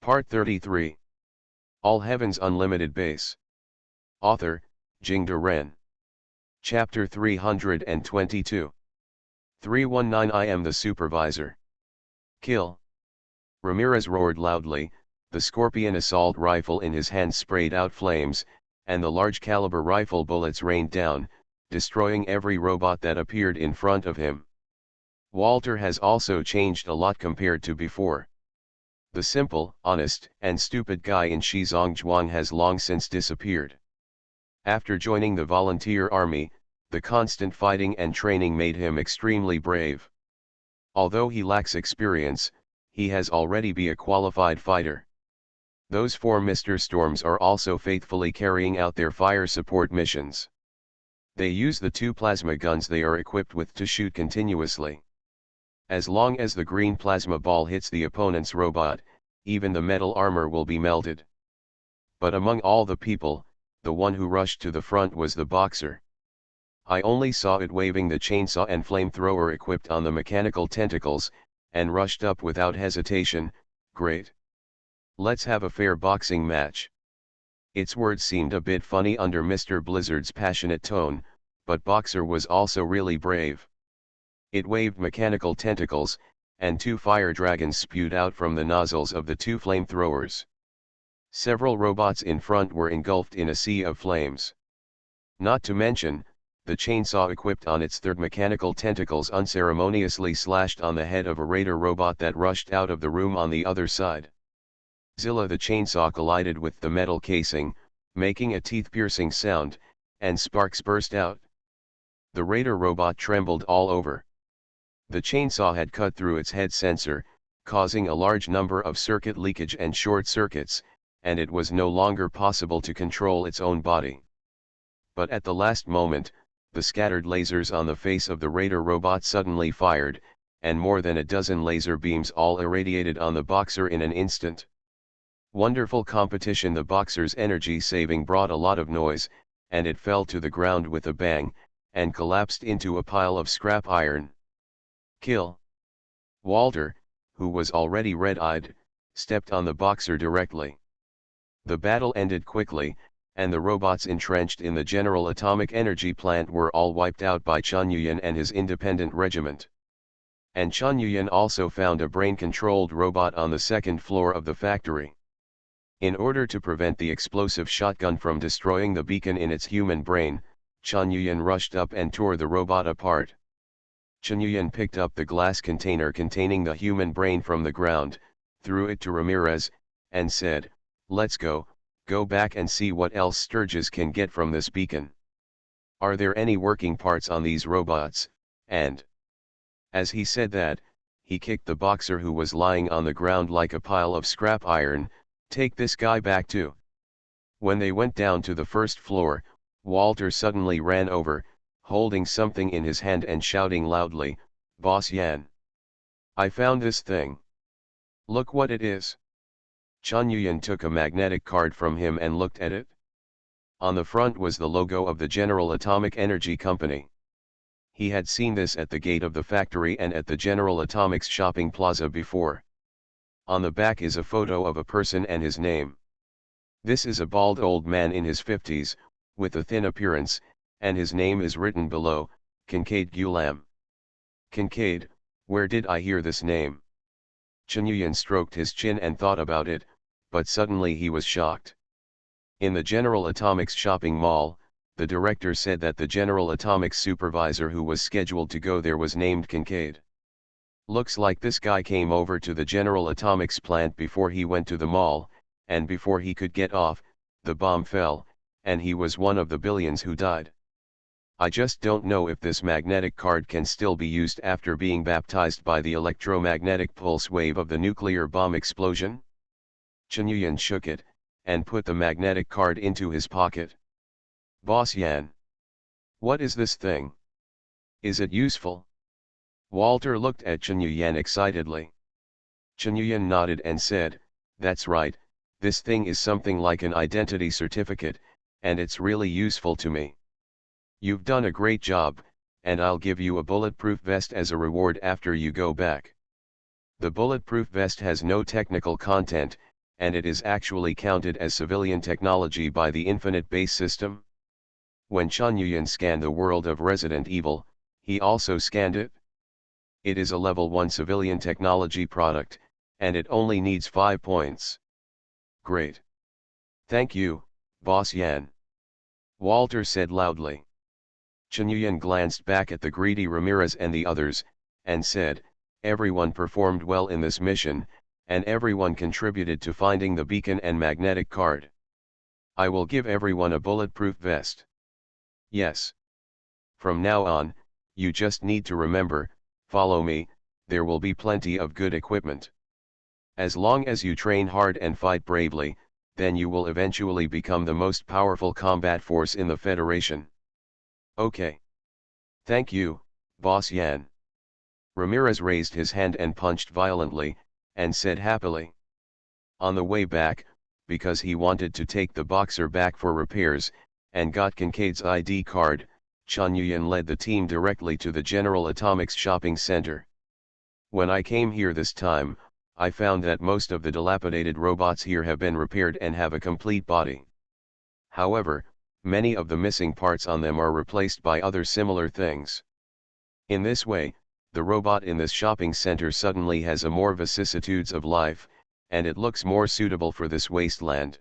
Part 33. All Heaven's Unlimited Base. Author, Jingde Ren. Chapter 322. 319 I am the supervisor. Kill. Ramirez roared loudly, the Scorpion assault rifle in his hand sprayed out flames, and the large caliber rifle bullets rained down, destroying every robot that appeared in front of him. Walter has also changed a lot compared to before. The simple, honest, and stupid guy in Shizongjuan has long since disappeared. After joining the volunteer army, the constant fighting and training made him extremely brave. Although he lacks experience, he has already be a qualified fighter. Those four Mr. Storms are also faithfully carrying out their fire support missions. They use the two plasma guns they are equipped with to shoot continuously. As long as the green plasma ball hits the opponent's robot, even the metal armor will be melted. But among all the people, the one who rushed to the front was the boxer. I only saw it waving the chainsaw and flamethrower equipped on the mechanical tentacles, and rushed up without hesitation. Great. Let's have a fair boxing match. Its words seemed a bit funny under Mr. Blizzard's passionate tone, but Boxer was also really brave. It waved mechanical tentacles, and two fire dragons spewed out from the nozzles of the two flamethrowers. Several robots in front were engulfed in a sea of flames. Not to mention, the chainsaw equipped on its third mechanical tentacles unceremoniously slashed on the head of a raider robot that rushed out of the room on the other side. Zilla the chainsaw collided with the metal casing, making a teeth-piercing sound, and sparks burst out. The raider robot trembled all over. The chainsaw had cut through its head sensor, causing a large number of circuit leakage and short circuits, and it was no longer possible to control its own body. But at the last moment, the scattered lasers on the face of the raider robot suddenly fired, and more than a dozen laser beams all irradiated on the boxer in an instant. Wonderful competition. The boxer's energy saving brought a lot of noise, and it fell to the ground with a bang, and collapsed into a pile of scrap iron. Kill. Walter, who was already red-eyed, stepped on the boxer directly. The battle ended quickly, and the robots entrenched in the General Atomic Energy Plant were all wiped out by Chunyuan and his independent regiment. And Chunyuan also found a brain-controlled robot on the second floor of the factory. In order to prevent the explosive shotgun from destroying the beacon in its human brain, Chunyuan rushed up and tore the robot apart. Chunyuan picked up the glass container containing the human brain from the ground, threw it to Ramirez, and said, "Let's go back and see what else Sturgis can get from this beacon. Are there any working parts on these robots?" And as he said that, he kicked the boxer who was lying on the ground like a pile of scrap iron. "Take this guy back too." When they went down to the first floor, Walter suddenly ran over, holding something in his hand and shouting loudly, "Boss Yan! I found this thing. Look what it is." Chunyuan took a magnetic card from him and looked at it. On the front was the logo of the General Atomic Energy Company. He had seen this at the gate of the factory and at the General Atomics shopping plaza before. On the back is a photo of a person and his name. This is a bald old man in his 50s, with a thin appearance, and his name is written below, Kincaid Gulam. Kincaid, where did I hear this name? Chunyuan stroked his chin and thought about it, but suddenly he was shocked. In the General Atomics shopping mall, the director said that the General Atomics supervisor who was scheduled to go there was named Kincaid. Looks like this guy came over to the General Atomics plant before he went to the mall, and before he could get off, the bomb fell, and he was one of the billions who died. I just don't know if this magnetic card can still be used after being baptized by the electromagnetic pulse wave of the nuclear bomb explosion. Chunyuan shook it, and put the magnetic card into his pocket. "Boss Yan! What is this thing? Is it useful?" Walter looked at Chunyuan excitedly. Chunyuan nodded and said, "That's right, this thing is something like an identity certificate, and it's really useful to me. You've done a great job, and I'll give you a bulletproof vest as a reward after you go back. The bulletproof vest has no technical content, and it is actually counted as civilian technology by the Infinite Base system? When Chun Yuyan scanned the world of Resident Evil, he also scanned it. It is a level 1 civilian technology product, and it only needs 5 points. Great. Thank you, Boss Yan. Walter said loudly. Chun Yuyan glanced back at the greedy Ramirez and the others, and said, everyone performed well in this mission, and everyone contributed to finding the beacon and magnetic card. I will give everyone a bulletproof vest. Yes. From now on, you just need to remember, follow me, there will be plenty of good equipment. As long as you train hard and fight bravely, then you will eventually become the most powerful combat force in the Federation. Okay. Thank you, Boss Yan. Ramirez raised his hand and punched violently, and said happily. On the way back, because he wanted to take the boxer back for repairs, and got Kincaid's ID card, Chun Yuyan led the team directly to the General Atomics shopping center. When I came here this time, I found that most of the dilapidated robots here have been repaired and have a complete body. However, many of the missing parts on them are replaced by other similar things. In this way, the robot in this shopping center suddenly has a more vicissitudes of life, and it looks more suitable for this wasteland.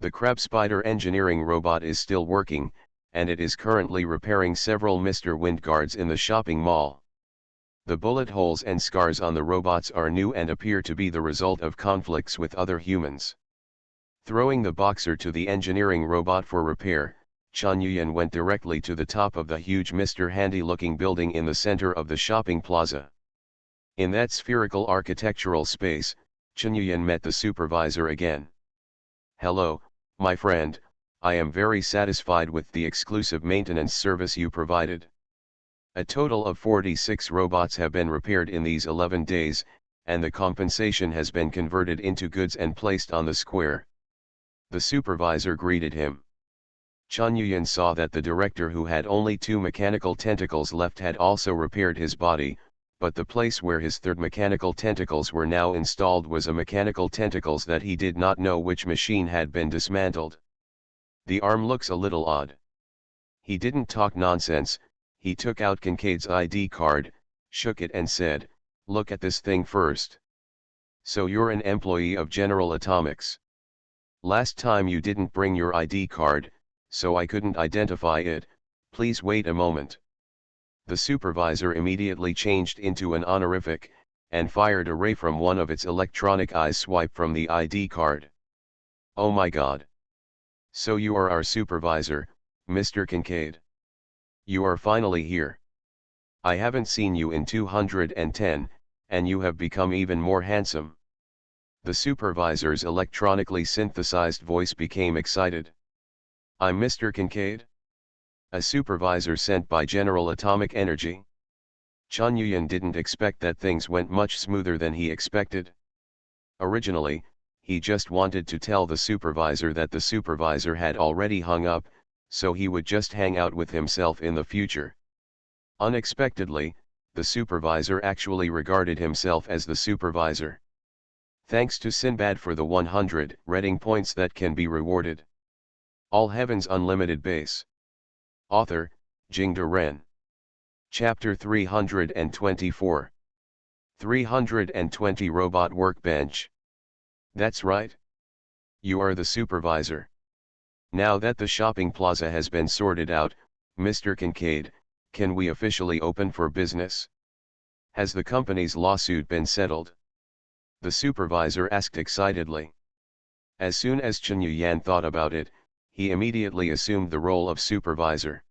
The crab spider engineering robot is still working, and it is currently repairing several Mr. Wind guards in the shopping mall. The bullet holes and scars on the robots are new and appear to be the result of conflicts with other humans. Throwing the boxer to the engineering robot for repair, Chun Yuyan went directly to the top of the huge Mr. Handy-looking building in the center of the shopping plaza. In that spherical architectural space, Chun Yuyan met the supervisor again. Hello, my friend, I am very satisfied with the exclusive maintenance service you provided. A total of 46 robots have been repaired in these 11 days, and the compensation has been converted into goods and placed on the square. The supervisor greeted him. Chun Yuyan saw that the director, who had only 2 mechanical tentacles left, had also repaired his body, but the place where his 3rd mechanical tentacles were now installed was a mechanical tentacles that he did not know which machine had been dismantled. The arm looks a little odd. He didn't talk nonsense. He took out Kincaid's ID card, shook it and said, look at this thing first. So you're an employee of General Atomics. Last time you didn't bring your ID card, so I couldn't identify it. Please wait a moment. The supervisor immediately changed into an honorific, and fired a ray from one of its electronic eyes swipe from the ID card. Oh my God. So you are our supervisor, Mr. Kincaid. You are finally here. I haven't seen you in 210, and you have become even more handsome. The supervisor's electronically synthesized voice became excited. I'm Mr. Kincaid? A supervisor sent by General Atomic Energy? Chun Yuyan didn't expect that things went much smoother than he expected. Originally, he just wanted to tell the supervisor that the supervisor had already hung up, so he would just hang out with himself in the future. Unexpectedly, the supervisor actually regarded himself as the supervisor. Thanks to Sinbad for the 100 rating points that can be rewarded. All Heaven's Unlimited Base. Author, Jingde Ren. Chapter 324. 320 Robot Workbench. That's right. You are the supervisor. Now that the shopping plaza has been sorted out, Mr. Kincaid, can we officially open for business? Has the company's lawsuit been settled? The supervisor asked excitedly. As soon as Chun Yuyan thought about it, he immediately assumed the role of supervisor.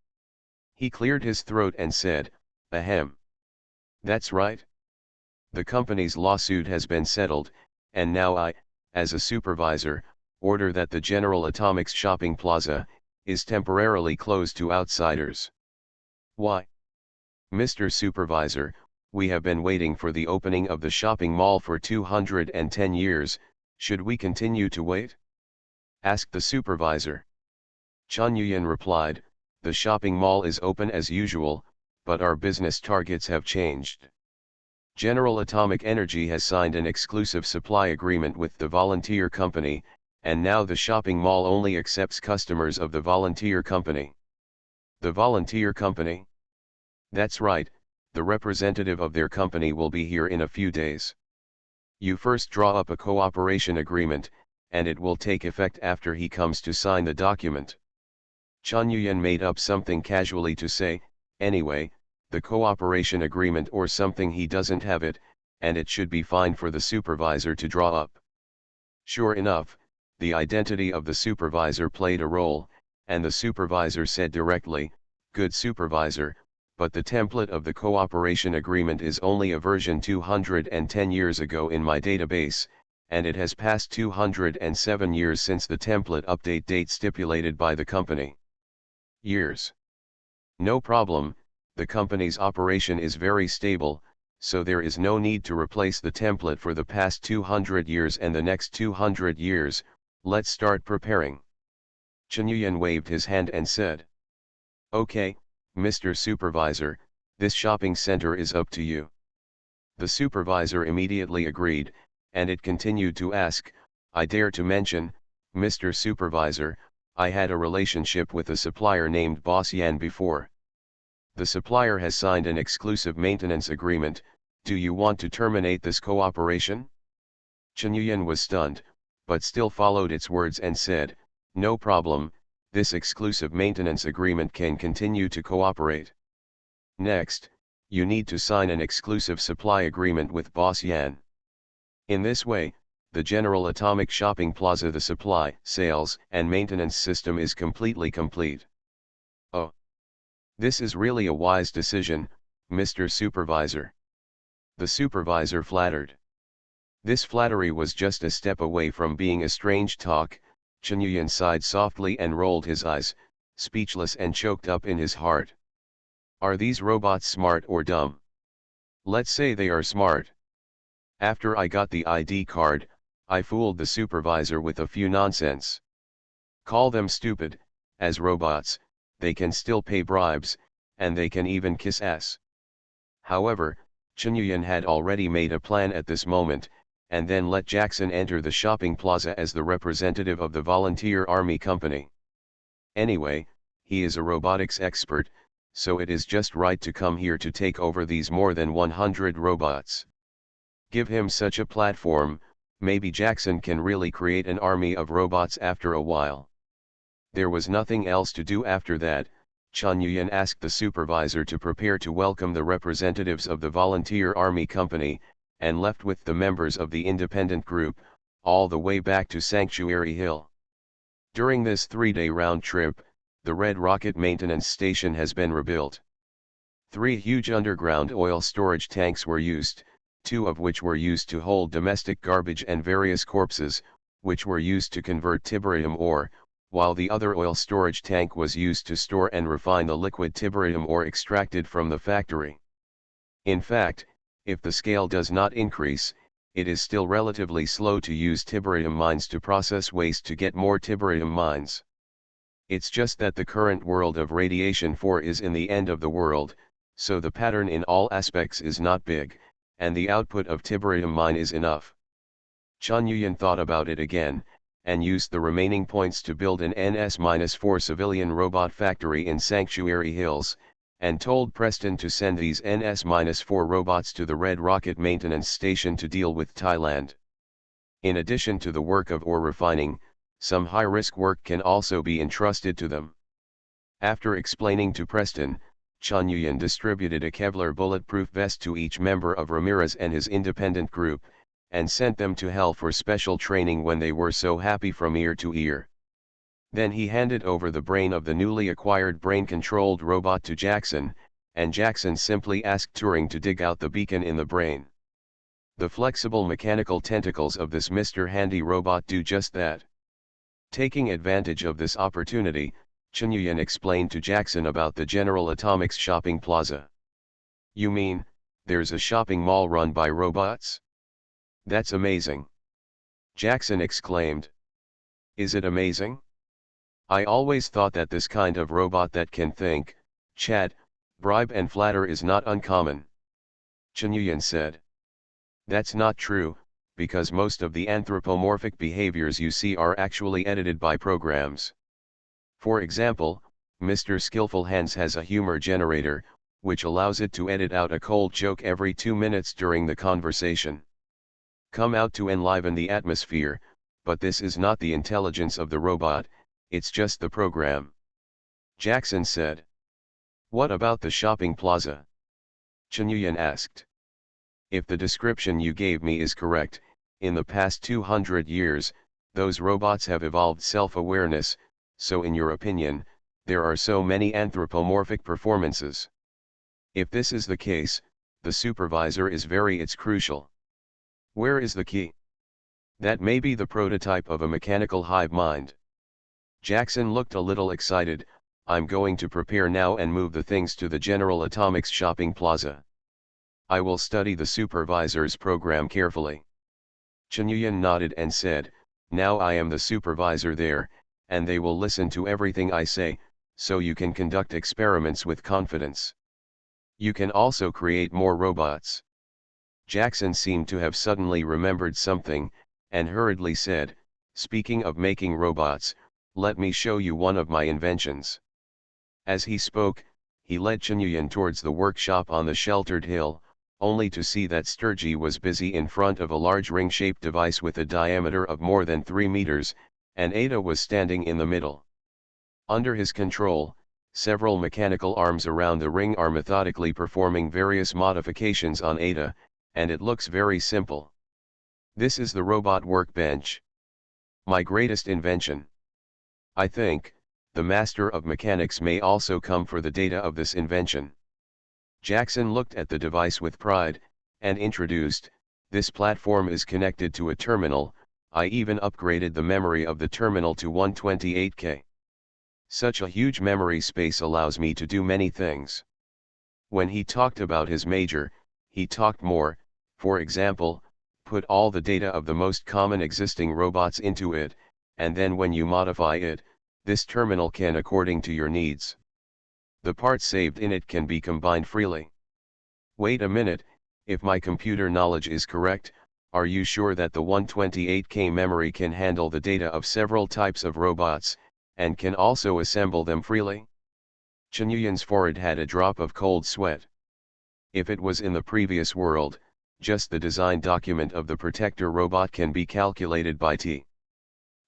He cleared his throat and said, ahem. That's right. The company's lawsuit has been settled, and now I, as a supervisor, order that the General Atomics shopping plaza is temporarily closed to outsiders. Why? Mr. Supervisor, we have been waiting for the opening of the shopping mall for 210 years, should we continue to wait? Asked the supervisor. Chun Yuyan replied, the shopping mall is open as usual, but our business targets have changed. General Atomic Energy has signed an exclusive supply agreement with the Volunteer Company, and now the shopping mall only accepts customers of the Volunteer Company. The Volunteer Company? That's right, the representative of their company will be here in a few days. You first draw up a cooperation agreement, and it will take effect after he comes to sign the document. Chen Yuyan made up something casually to say, anyway, the cooperation agreement or something, he doesn't have it, and it should be fine for the supervisor to draw up. Sure enough, the identity of the supervisor played a role, and the supervisor said directly, "Good supervisor, but the template of the cooperation agreement is only a version 210 years ago in my database, and it has passed 207 years since the template update date stipulated by the company." Years. No problem, the company's operation is very stable, so there is no need to replace the template for the past 200 years and the next 200 years, let's start preparing. Chen Yuyan waved his hand and said, "Okay, Mr. Supervisor, this shopping center is up to you." The supervisor immediately agreed, and it continued to ask, "I dare to mention, Mr. Supervisor, I had a relationship with a supplier named Boss Yan before. The supplier has signed an exclusive maintenance agreement, do you want to terminate this cooperation?" Chen Yuyan was stunned, but still followed its words and said, "No problem, this exclusive maintenance agreement can continue to cooperate. Next, you need to sign an exclusive supply agreement with Boss Yan. In this way, the General Atomic Shopping Plaza, the supply, sales, and maintenance system is completely complete." "Oh. This is really a wise decision, Mr. Supervisor." The supervisor flattered. This flattery was just a step away from being a strange talk. Chen Yuyan sighed softly and rolled his eyes, speechless and choked up in his heart. Are these robots smart or dumb? Let's say they are smart. After I got the ID card, I fooled the supervisor with a few nonsense. Call them stupid, as robots, they can still pay bribes, and they can even kiss ass. However, Chen Yuyan had already made a plan at this moment, and then let Jackson enter the shopping plaza as the representative of the Volunteer Army Company. Anyway, he is a robotics expert, so it is just right to come here to take over these more than 100 robots. Give him such a platform, maybe Jackson can really create an army of robots after a while. There was nothing else to do after that. Chen Yuyan asked the supervisor to prepare to welcome the representatives of the Volunteer Army Company, and left with the members of the independent group, all the way back to Sanctuary Hill. During this 3-day round trip, the Red Rocket Maintenance Station has been rebuilt. 3 huge underground oil storage tanks were used, 2 of which were used to hold domestic garbage and various corpses, which were used to convert tiberium ore, while the other oil storage tank was used to store and refine the liquid tiberium ore extracted from the factory. In fact, if the scale does not increase, it is still relatively slow to use tiberium mines to process waste to get more tiberium mines. It's just that the current world of radiation 4 is in the end of the world, so the pattern in all aspects is not big, and the output of tiberium mine is enough. Chen Yuyan thought about it again, and used the remaining points to build an NS-4 civilian robot factory in Sanctuary Hills, and told Preston to send these NS-4 robots to the Red Rocket Maintenance Station to deal with Thailand. In addition to the work of ore refining, some high-risk work can also be entrusted to them. After explaining to Preston, Chen Yuyan distributed a Kevlar bulletproof vest to each member of Ramirez and his independent group, and sent them to hell for special training when they were so happy from ear to ear. Then he handed over the brain of the newly acquired brain-controlled robot to Jackson, and Jackson simply asked Turing to dig out the beacon in the brain. The flexible mechanical tentacles of this Mr. Handy robot do just that. Taking advantage of this opportunity, Chen Yuyan explained to Jackson about the General Atomics shopping plaza. You mean, there's a shopping mall run by robots? That's amazing! Jackson exclaimed. Is it amazing? I always thought that this kind of robot that can think, chat, bribe and flatter is not uncommon. Chen Yuyan said. That's not true, because most of the anthropomorphic behaviors you see are actually edited by programs. For example, Mr. Skillful Hands has a humor generator, which allows it to edit out a cold joke every 2 minutes during the conversation. Come out to enliven the atmosphere, but this is not the intelligence of the robot, it's just the program. Jackson said. What about the shopping plaza? Chunyuan asked. If the description you gave me is correct, in the past 200 years, those robots have evolved self-awareness, so in your opinion, there are so many anthropomorphic performances. If this is the case, the supervisor is it's crucial. Where is the key? That may be the prototype of a mechanical hive mind. Jackson looked a little excited. I'm going to prepare now and move the things to the General Atomics shopping plaza. I will study the supervisor's program carefully. Chunyuan nodded and said, now I am the supervisor there, and they will listen to everything I say, so you can conduct experiments with confidence. You can also create more robots. Jackson seemed to have suddenly remembered something, and hurriedly said, speaking of making robots, let me show you one of my inventions. As he spoke, he led Chunyuan towards the workshop on the sheltered hill, only to see that Sturgy was busy in front of a large ring-shaped device with a diameter of more than 3 meters, and Ada was standing in the middle. Under his control, several mechanical arms around the ring are methodically performing various modifications on Ada, and it looks very simple. This is the robot workbench. My greatest invention. I think, the master of mechanics may also come for the data of this invention. Jackson looked at the device with pride, and introduced, this platform is connected to a terminal, I even upgraded the memory of the terminal to 128K. Such a huge memory space allows me to do many things. When he talked about his major, he talked more, for example, put all the data of the most common existing robots into it, and then when you modify it, this terminal can according to your needs. The parts saved in it can be combined freely. Wait a minute, if my computer knowledge is correct, are you sure that the 128K memory can handle the data of several types of robots, and can also assemble them freely? Chunyuan's forehead had a drop of cold sweat. If it was in the previous world, just the design document of the protector robot can be calculated by T.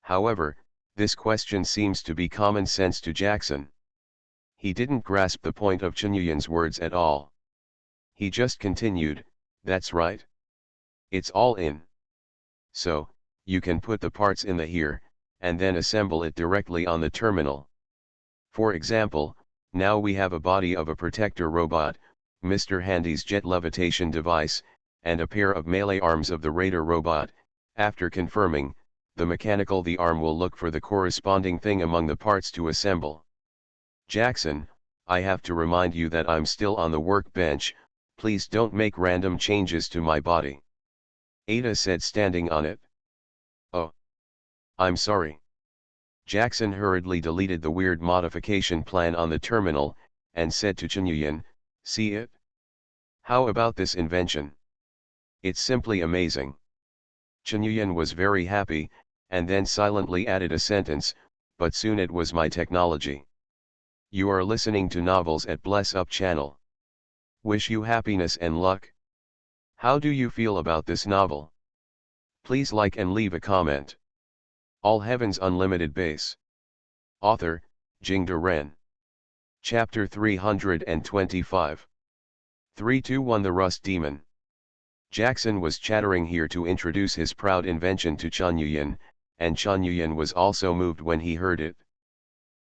However, this question seems to be common sense to Jackson. He didn't grasp the point of Chunyuan's words at all. He just continued, that's right. It's all in. So, you can put the parts in the here, and then assemble it directly on the terminal. For example, now we have a body of a protector robot, Mr. Handy's jet levitation device, and a pair of melee arms of the Raider robot. After confirming, the arm will look for the corresponding thing among the parts to assemble. Jackson, I have to remind you that I'm still on the workbench, please don't make random changes to my body. Ada said, standing on it. Oh. I'm sorry. Jackson hurriedly deleted the weird modification plan on the terminal, and said to Chunyuan, see it? How about this invention? It's simply amazing. Chunyuan was very happy, and then silently added a sentence, but soon it was my technology. You are listening to Novels at Bless Up channel. Wish you happiness and luck. How do you feel about this novel? Please like and leave a comment. All Heaven's Unlimited Base. Author, Jingde Ren. Chapter 325. 321 The Rust Demon. Jackson was chattering here to introduce his proud invention to Chunyuan, and Chunyuan was also moved when he heard it.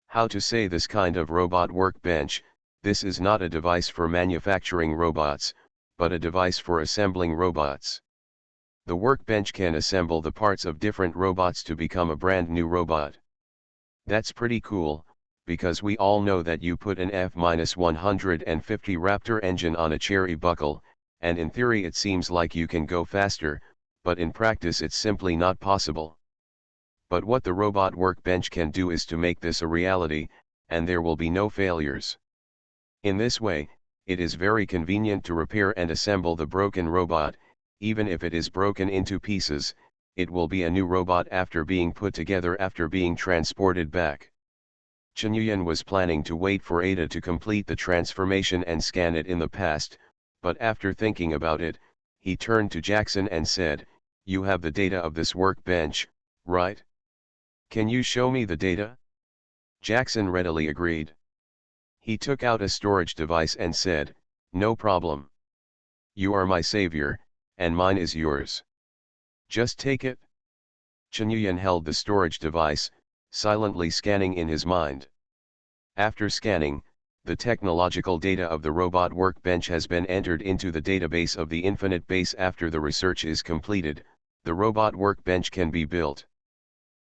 How to say this kind of robot workbench, this is not a device for manufacturing robots, but a device for assembling robots. The workbench can assemble the parts of different robots to become a brand new robot. That's pretty cool, because we all know that you put an F-150 Raptor engine on a cherry buckle, and in theory it seems like you can go faster, but in practice it's simply not possible. But what the robot workbench can do is to make this a reality, and there will be no failures. In this way, it is very convenient to repair and assemble the broken robot, Even if it is broken into pieces, it will be a new robot after being put together after being transported back. Chen Yuyan was planning to wait for Ada to complete the transformation and scan it in the past, but after thinking about it, he turned to Jackson and said, "You have the data of this workbench, right? Can you show me the data?" Jackson readily agreed. He took out a storage device and said, "No problem. You are my savior, and mine is yours. Just take it." Chen Yuyan held the storage device, silently scanning in his mind. After scanning, the technological data of the robot workbench has been entered into the database of the Infinite Base. After the research is completed, the robot workbench can be built.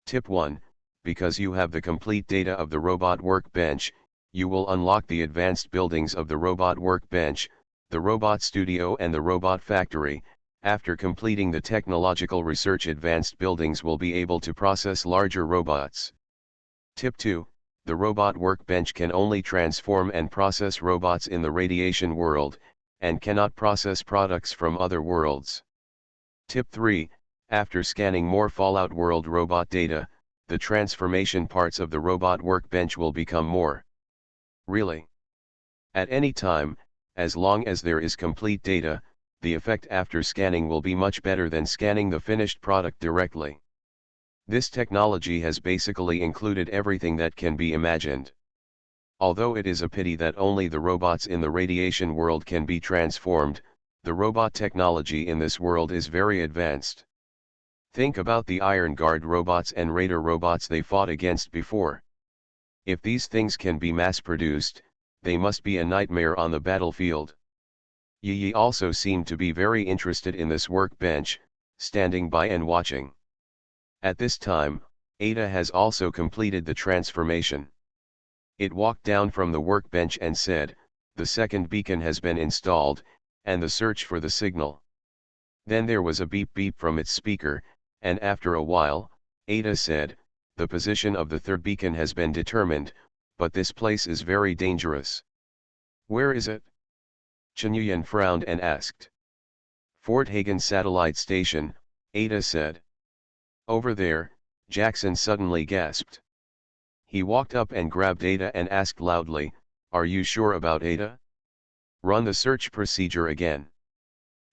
Tip 1. Because you have the complete data of the robot workbench, you will unlock the advanced buildings of the robot workbench, the robot studio and the robot factory. After completing the technological research, advanced buildings will be able to process larger robots. Tip 2. The robot workbench can only transform and process robots in the radiation world, and cannot process products from other worlds. Tip 3. After scanning more Fallout World robot data, the transformation parts of the robot workbench will become more really. At any time, as long as there is complete data, the effect after scanning will be much better than scanning the finished product directly. This technology has basically included everything that can be imagined. Although it is a pity that only the robots in the radiation world can be transformed, the robot technology in this world is very advanced. Think about the Iron Guard robots and Raider robots they fought against before. If these things can be mass-produced, they must be a nightmare on the battlefield. Yi also seemed to be very interested in this workbench, standing by and watching. At this time, Ada has also completed the transformation. It walked down from the workbench and said, "The second beacon has been installed, and the search for the signal." Then there was a beep beep from its speaker, and after a while, Ada said, "The position of the third beacon has been determined, but this place is very dangerous." "Where is it?" Chen Yuyan frowned and asked. "Fort Hagen Satellite Station," Ada said. "Over there," Jackson suddenly gasped. He walked up and grabbed Ada and asked loudly, "Are you sure about Ada? Run the search procedure again."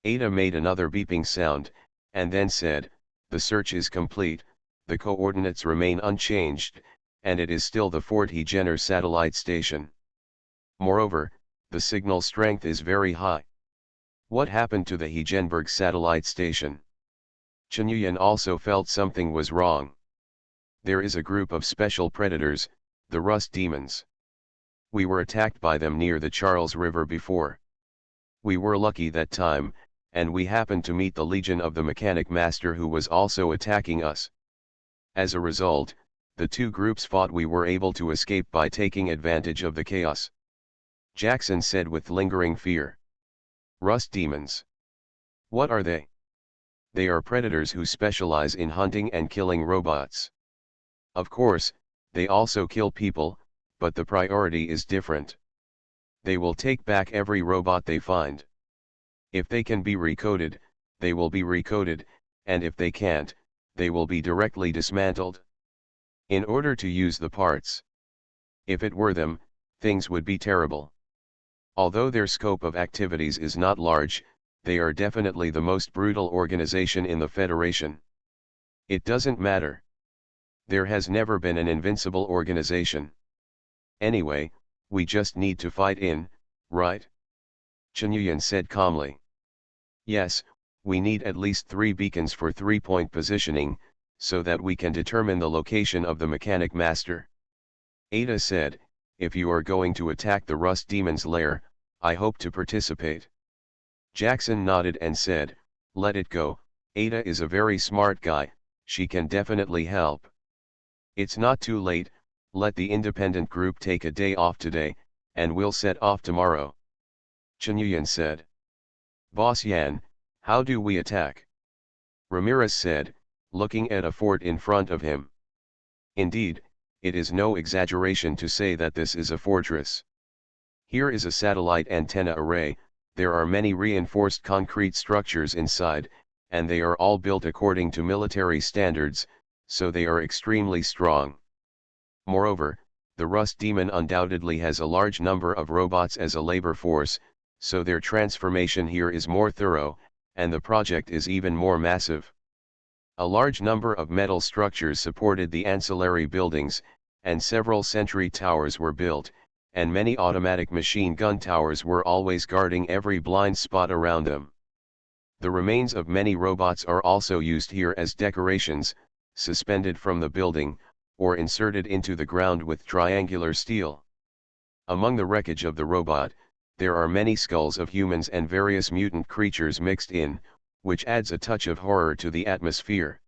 Ada made another beeping sound, and then said, "The search is complete, the coordinates remain unchanged, and it is still the Fort Hagen Satellite Station. Moreover, the signal strength is very high. What happened to the Hagenberg Satellite Station?" Chen Yuyan also felt something was wrong. "There is a group of special predators, the Rust Demons. We were attacked by them near the Charles River before. We were lucky that time, and we happened to meet the Legion of the Mechanic Master who was also attacking us. As a result, the two groups fought. We were able to escape by taking advantage of the chaos," Jackson said with lingering fear. "Rust Demons. What are they?" "They are predators who specialize in hunting and killing robots. Of course, they also kill people, but the priority is different. They will take back every robot they find. If they can be recoded, they will be recoded, and if they can't, they will be directly dismantled. In order to use the parts. If it were them, things would be terrible. Although their scope of activities is not large, they are definitely the most brutal organization in the Federation. It doesn't matter. There has never been an invincible organization. Anyway, we just need to fight in, right?" Chen Yuyan said calmly. "Yes, we need at least 3 beacons for 3-point positioning, so that we can determine the location of the Mechanic Master." Ada said, "If you are going to attack the Rust Demon's lair, I hope to participate." Jackson nodded and said, "Let it go, Ada is a very smart guy, she can definitely help. It's not too late, let the independent group take a day off today, and we'll set off tomorrow." Chen Yuyan said. "Boss Yan, how do we attack?" Ramirez said, looking at a fort in front of him. "Indeed, it is no exaggeration to say that this is a fortress. Here is a satellite antenna array, There are many reinforced concrete structures inside, and they are all built according to military standards, so they are extremely strong. Moreover, the Rust Demon undoubtedly has a large number of robots as a labor force, so their transformation here is more thorough, and the project is even more massive. A large number of metal structures supported the ancillary buildings, and several sentry towers were built, and many automatic machine gun towers were always guarding every blind spot around them. The remains of many robots are also used here as decorations, suspended from the building, or inserted into the ground with triangular steel. Among the wreckage of the robot, there are many skulls of humans and various mutant creatures mixed in, which adds a touch of horror to the atmosphere.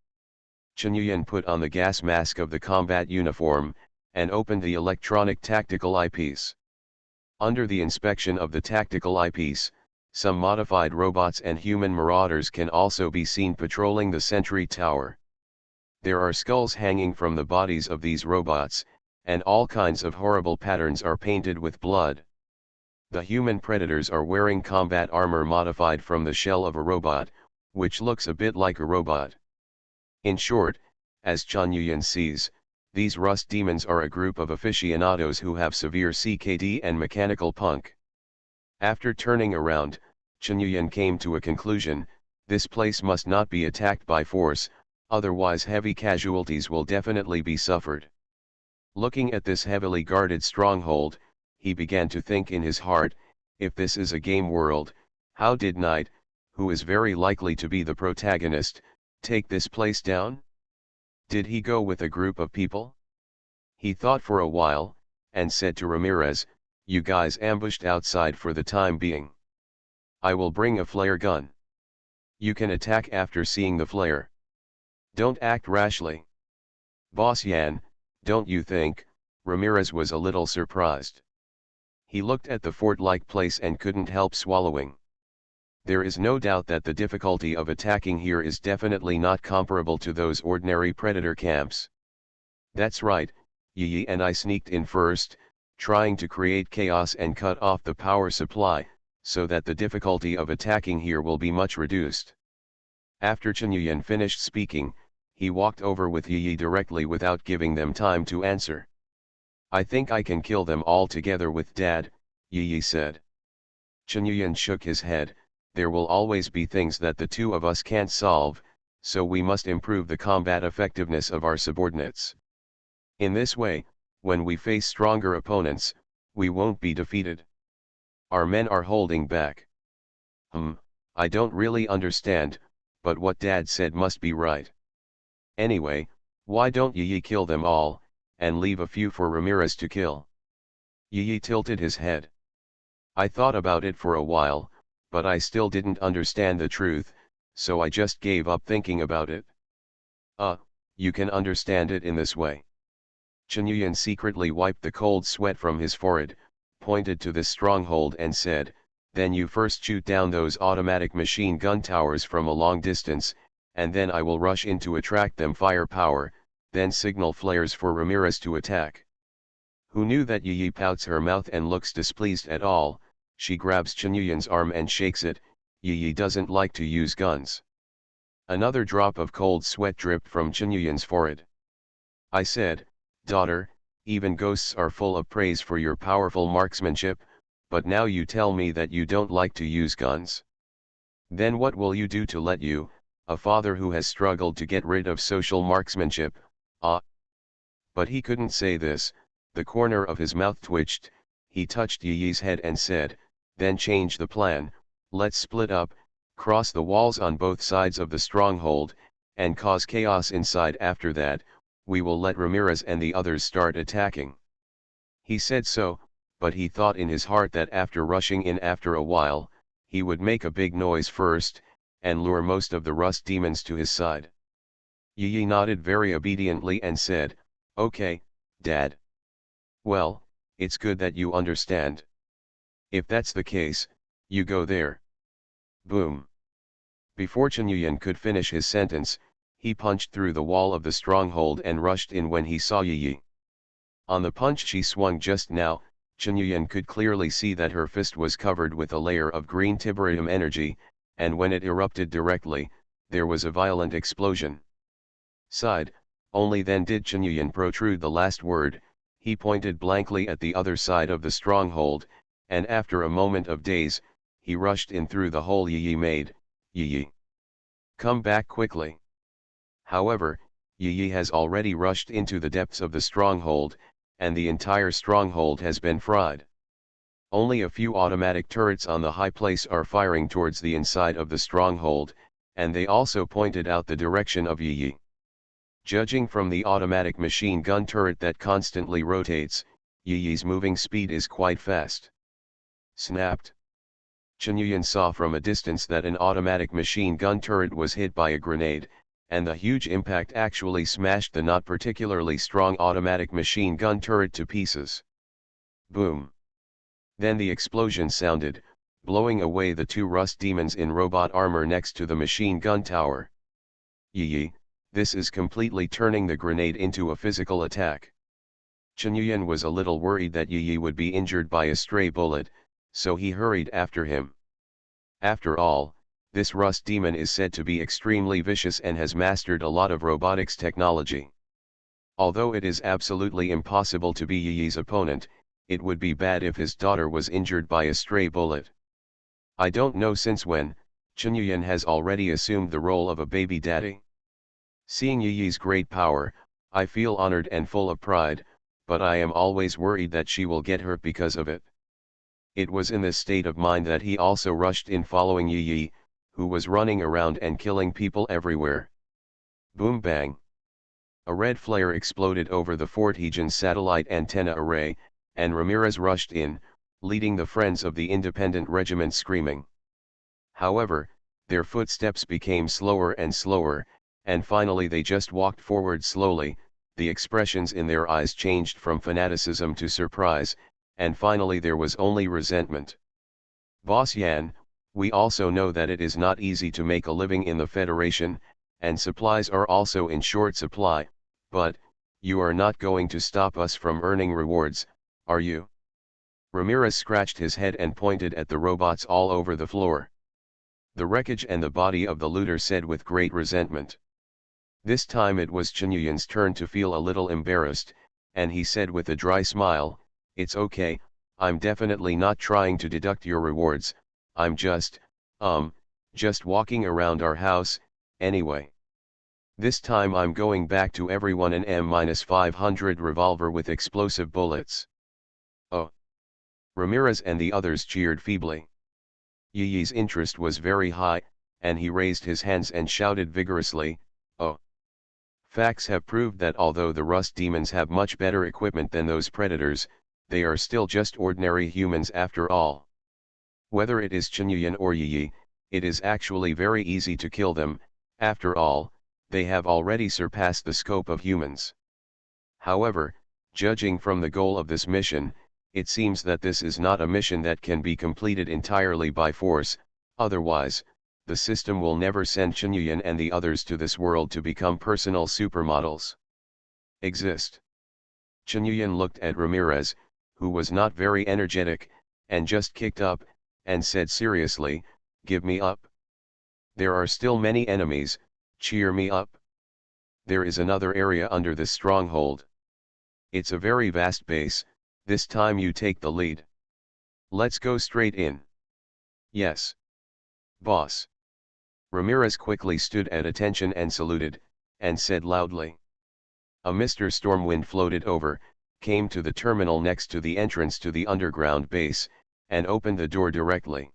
Chunyuan put on the gas mask of the combat uniform, and opened the electronic tactical eyepiece. Under the inspection of the tactical eyepiece, some modified robots and human marauders can also be seen patrolling the sentry tower. There are skulls hanging from the bodies of these robots, and all kinds of horrible patterns are painted with blood. The human predators are wearing combat armor modified from the shell of a robot, which looks a bit like a robot. In short, as Chunyuan sees, these Rust Demons are a group of aficionados who have severe CKD and mechanical punk. After turning around, Chunyuan came to a conclusion: this place must not be attacked by force, otherwise heavy casualties will definitely be suffered. Looking at this heavily guarded stronghold, he began to think in his heart, if this is a game world, how did Knight, who is very likely to be the protagonist, take this place down? Did he go with a group of people? He thought for a while, and said to Ramirez, "You guys ambushed outside for the time being. I will bring a flare gun. You can attack after seeing the flare. Don't act rashly." "Boss Yan, don't you think?" Ramirez was a little surprised. He looked at the fort-like place and couldn't help swallowing. There is no doubt that the difficulty of attacking here is definitely not comparable to those ordinary predator camps. That's right, Yi and I sneaked in first, trying to create chaos and cut off the power supply, so that the difficulty of attacking here will be much reduced. After Chunyuan finished speaking, he walked over with Yi directly without giving them time to answer. "I think I can kill them all together with Dad," Yi said. Chunyuan shook his head. "There will always be things that the two of us can't solve, so we must improve the combat effectiveness of our subordinates. In this way, when we face stronger opponents, we won't be defeated. Our men are holding back." I don't really understand, but what Dad said must be right. Anyway, why don't Yi kill them all, and leave a few for Ramirez to kill?" Yi tilted his head. "I thought about it for a while, but I still didn't understand the truth, so I just gave up thinking about it." You can understand it in this way." Chunyuan secretly wiped the cold sweat from his forehead, pointed to this stronghold and said, "Then you first shoot down those automatic machine gun towers from a long distance, and then I will rush in to attract them firepower, then signal flares for Ramirez to attack." Who knew that Yi pouts her mouth and looks displeased at all? She grabs Chunyuan's arm and shakes it. Yi doesn't like to use guns. Another drop of cold sweat dripped from Chunyuan's forehead. "I said, daughter, even ghosts are full of praise for your powerful marksmanship, but now you tell me that you don't like to use guns. Then what will you do to let you, a father who has struggled to get rid of social marksmanship, But he couldn't say this. The corner of his mouth twitched. He touched Yi's head and said, "Then change the plan, let's split up, cross the walls on both sides of the stronghold, and cause chaos inside. After that, we will let Ramirez and the others start attacking." He said so, but he thought in his heart that after rushing in after a while, he would make a big noise first, and lure most of the Rust Demons to his side. Yi nodded very obediently and said, "Okay, Dad. Well, it's good that you understand. If that's the case, you go there." Boom. Before Chunyuan could finish his sentence, he punched through the wall of the stronghold and rushed in when he saw Yi. On the punch she swung just now, Chen could clearly see that her fist was covered with a layer of green tiberium energy, and when it erupted directly, there was a violent explosion. Sighed, only then did Chen protrude the last word. He pointed blankly at the other side of the stronghold, and after a moment of daze, he rushed in through the hole Yi made. Yi, come back quickly. However, Yi has already rushed into the depths of the stronghold, and the entire stronghold has been fried. Only a few automatic turrets on the high place are firing towards the inside of the stronghold, and they also pointed out the direction of Yi. Judging from the automatic machine gun turret that constantly rotates, Yi's moving speed is quite fast. Snapped. Chen saw from a distance that an automatic machine gun turret was hit by a grenade, and the huge impact actually smashed the not particularly strong automatic machine gun turret to pieces. Boom. Then the explosion sounded, blowing away the two rust demons in robot armor next to the machine gun tower. Yi, this is completely turning the grenade into a physical attack. Chen was a little worried that Yi would be injured by a stray bullet, so he hurried after him. After all, this rust demon is said to be extremely vicious and has mastered a lot of robotics technology. Although it is absolutely impossible to be Yi's opponent, it would be bad if his daughter was injured by a stray bullet. I don't know since when, Chen has already assumed the role of a baby daddy. Seeing Yi's great power, I feel honored and full of pride, but I am always worried that she will get hurt because of it. It was in this state of mind that he also rushed in following Yi, who was running around and killing people everywhere. Boom bang. A red flare exploded over the Fort Higgins satellite antenna array, and Ramirez rushed in, leading the friends of the independent regiment screaming. However, their footsteps became slower and slower, and finally they just walked forward slowly. The expressions in their eyes changed from fanaticism to surprise, and finally there was only resentment. Boss Yan, we also know that it is not easy to make a living in the Federation, and supplies are also in short supply, but, you are not going to stop us from earning rewards, are you? Ramirez scratched his head and pointed at the robots all over the floor. The wreckage and the body of the looter said with great resentment. This time it was Chen turn to feel a little embarrassed, and he said with a dry smile, "It's okay, I'm definitely not trying to deduct your rewards, I'm just walking around our house, anyway. This time I'm going back to everyone an M-500 revolver with explosive bullets." Oh! Ramirez and the others cheered feebly. Yi's interest was very high, and he raised his hands and shouted vigorously, "Oh!" Facts have proved that although the rust demons have much better equipment than those predators, they are still just ordinary humans after all. Whether it is Chen or Yi, it is actually very easy to kill them. After all, they have already surpassed the scope of humans. However, judging from the goal of this mission, it seems that this is not a mission that can be completed entirely by force, otherwise, the system will never send Chen and the others to this world to become personal supermodels. Exist. Chen looked at Ramirez, who was not very energetic, and just kicked up, and said seriously, "Give me up. There are still many enemies, cheer me up. There is another area under this stronghold. It's a very vast base, this time you take the lead. Let's go straight in." "Yes. Boss." Ramirez quickly stood at attention and saluted, and said loudly. A Mr. Stormwind floated over, came to the terminal next to the entrance to the underground base, and opened the door directly.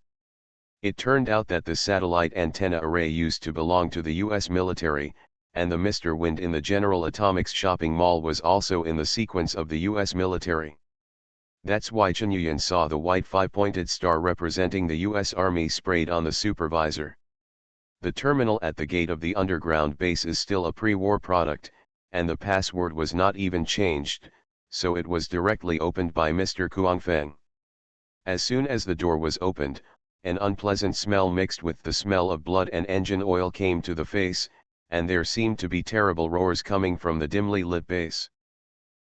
It turned out that the satellite antenna array used to belong to the US military, and the Mr. Wind in the General Atomics shopping mall was also in the sequence of the US military. That's why Chen saw the white five-pointed star representing the US Army sprayed on the supervisor. The terminal at the gate of the underground base is still a pre-war product, and the password was not even changed, so it was directly opened by Mr. Kuangfeng. As soon as the door was opened, an unpleasant smell mixed with the smell of blood and engine oil came to the face, and there seemed to be terrible roars coming from the dimly lit base.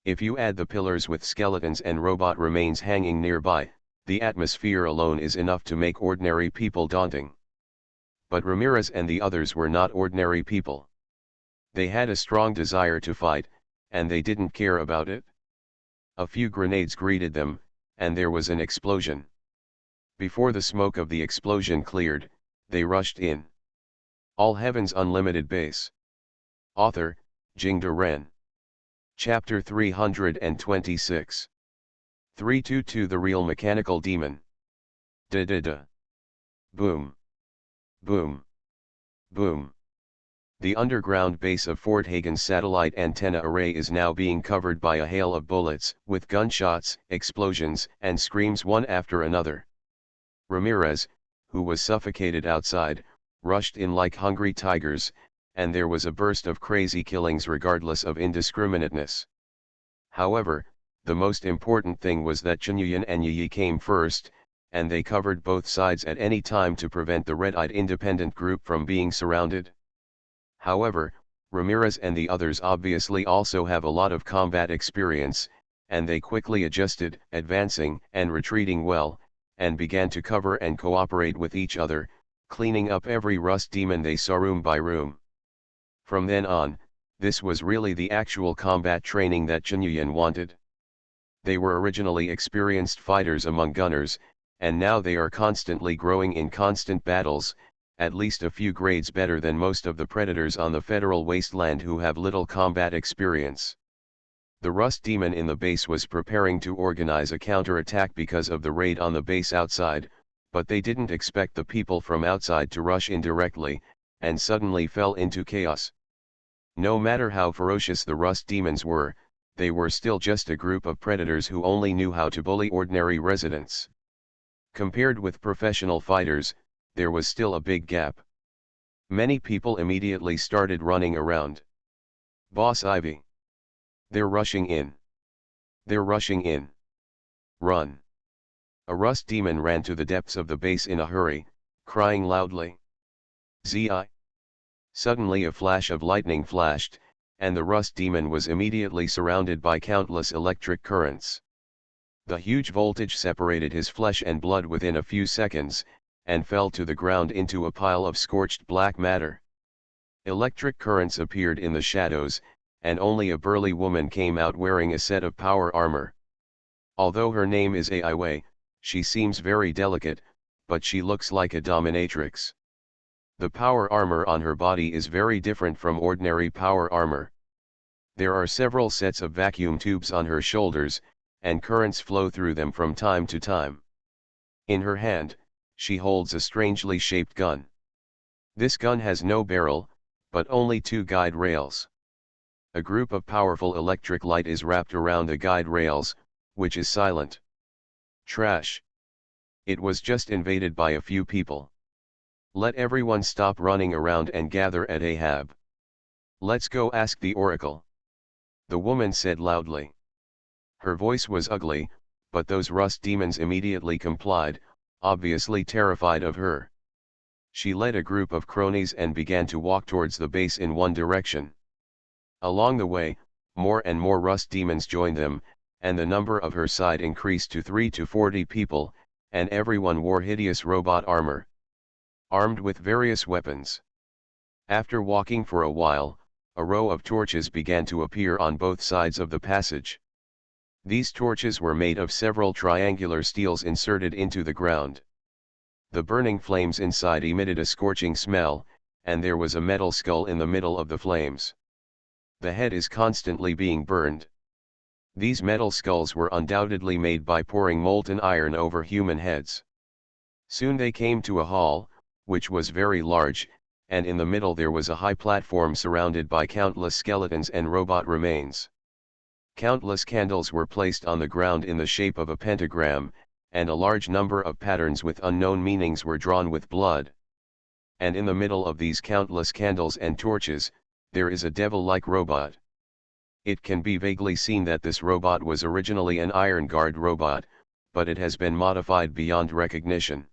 If you add the pillars with skeletons and robot remains hanging nearby, the atmosphere alone is enough to make ordinary people daunting. But Ramirez and the others were not ordinary people. They had a strong desire to fight, and they didn't care about it. A few grenades greeted them, and there was an explosion. Before the smoke of the explosion cleared, they rushed in. All Heaven's Unlimited Base. Author, Jingde Ren. Chapter 326. 322 The Real Mechanical Demon. Da-da-da. Boom. Boom. Boom. The underground base of Fort Hagen's satellite antenna array is now being covered by a hail of bullets, with gunshots, explosions, and screams one after another. Ramirez, who was suffocated outside, rushed in like hungry tigers, and there was a burst of crazy killings regardless of indiscriminateness. However, the most important thing was that Chunyuan and Yi came first, and they covered both sides at any time to prevent the red-eyed independent group from being surrounded. However, Ramirez and the others obviously also have a lot of combat experience, and they quickly adjusted, advancing and retreating well, and began to cover and cooperate with each other, cleaning up every rust demon they saw room by room. From then on, this was really the actual combat training that Chunyuan wanted. They were originally experienced fighters among gunners, and now they are constantly growing in constant battles, at least a few grades better than most of the predators on the federal wasteland who have little combat experience. The rust demon in the base was preparing to organize a counterattack because of the raid on the base outside, but they didn't expect the people from outside to rush in directly, and suddenly fell into chaos. No matter how ferocious the rust demons were, they were still just a group of predators who only knew how to bully ordinary residents. Compared with professional fighters, there was still a big gap. Many people immediately started running around. Boss Ivy. They're rushing in. They're rushing in. Run. A rust demon ran to the depths of the base in a hurry, crying loudly. Zi. Suddenly a flash of lightning flashed, and the rust demon was immediately surrounded by countless electric currents. The huge voltage separated his flesh and blood within a few seconds, and fell to the ground into a pile of scorched black matter. Electric currents appeared in the shadows, and only a burly woman came out wearing a set of power armor. Although her name is Aiwei, she seems very delicate, but she looks like a dominatrix. The power armor on her body is very different from ordinary power armor. There are several sets of vacuum tubes on her shoulders, and currents flow through them from time to time. In her hand, she holds a strangely shaped gun. This gun has no barrel, but only two guide rails. A group of powerful electric light is wrapped around the guide rails, which is silent. Trash. It was just invaded by a few people. Let everyone stop running around and gather at Ahab. Let's go ask the oracle. The woman said loudly. Her voice was ugly, but those rust demons immediately complied, obviously terrified of her. She led a group of cronies and began to walk towards the base in one direction. Along the way, more and more rust demons joined them, and the number of her side increased to 3 to 40 people, and everyone wore hideous robot armor, armed with various weapons. After walking for a while, a row of torches began to appear on both sides of the passage. These torches were made of several triangular steels inserted into the ground. The burning flames inside emitted a scorching smell, and there was a metal skull in the middle of the flames. The head is constantly being burned. These metal skulls were undoubtedly made by pouring molten iron over human heads. Soon they came to a hall, which was very large, and in the middle there was a high platform surrounded by countless skeletons and robot remains. Countless candles were placed on the ground in the shape of a pentagram, and a large number of patterns with unknown meanings were drawn with blood. And in the middle of these countless candles and torches, there is a devil-like robot. It can be vaguely seen that this robot was originally an Iron Guard robot, but it has been modified beyond recognition.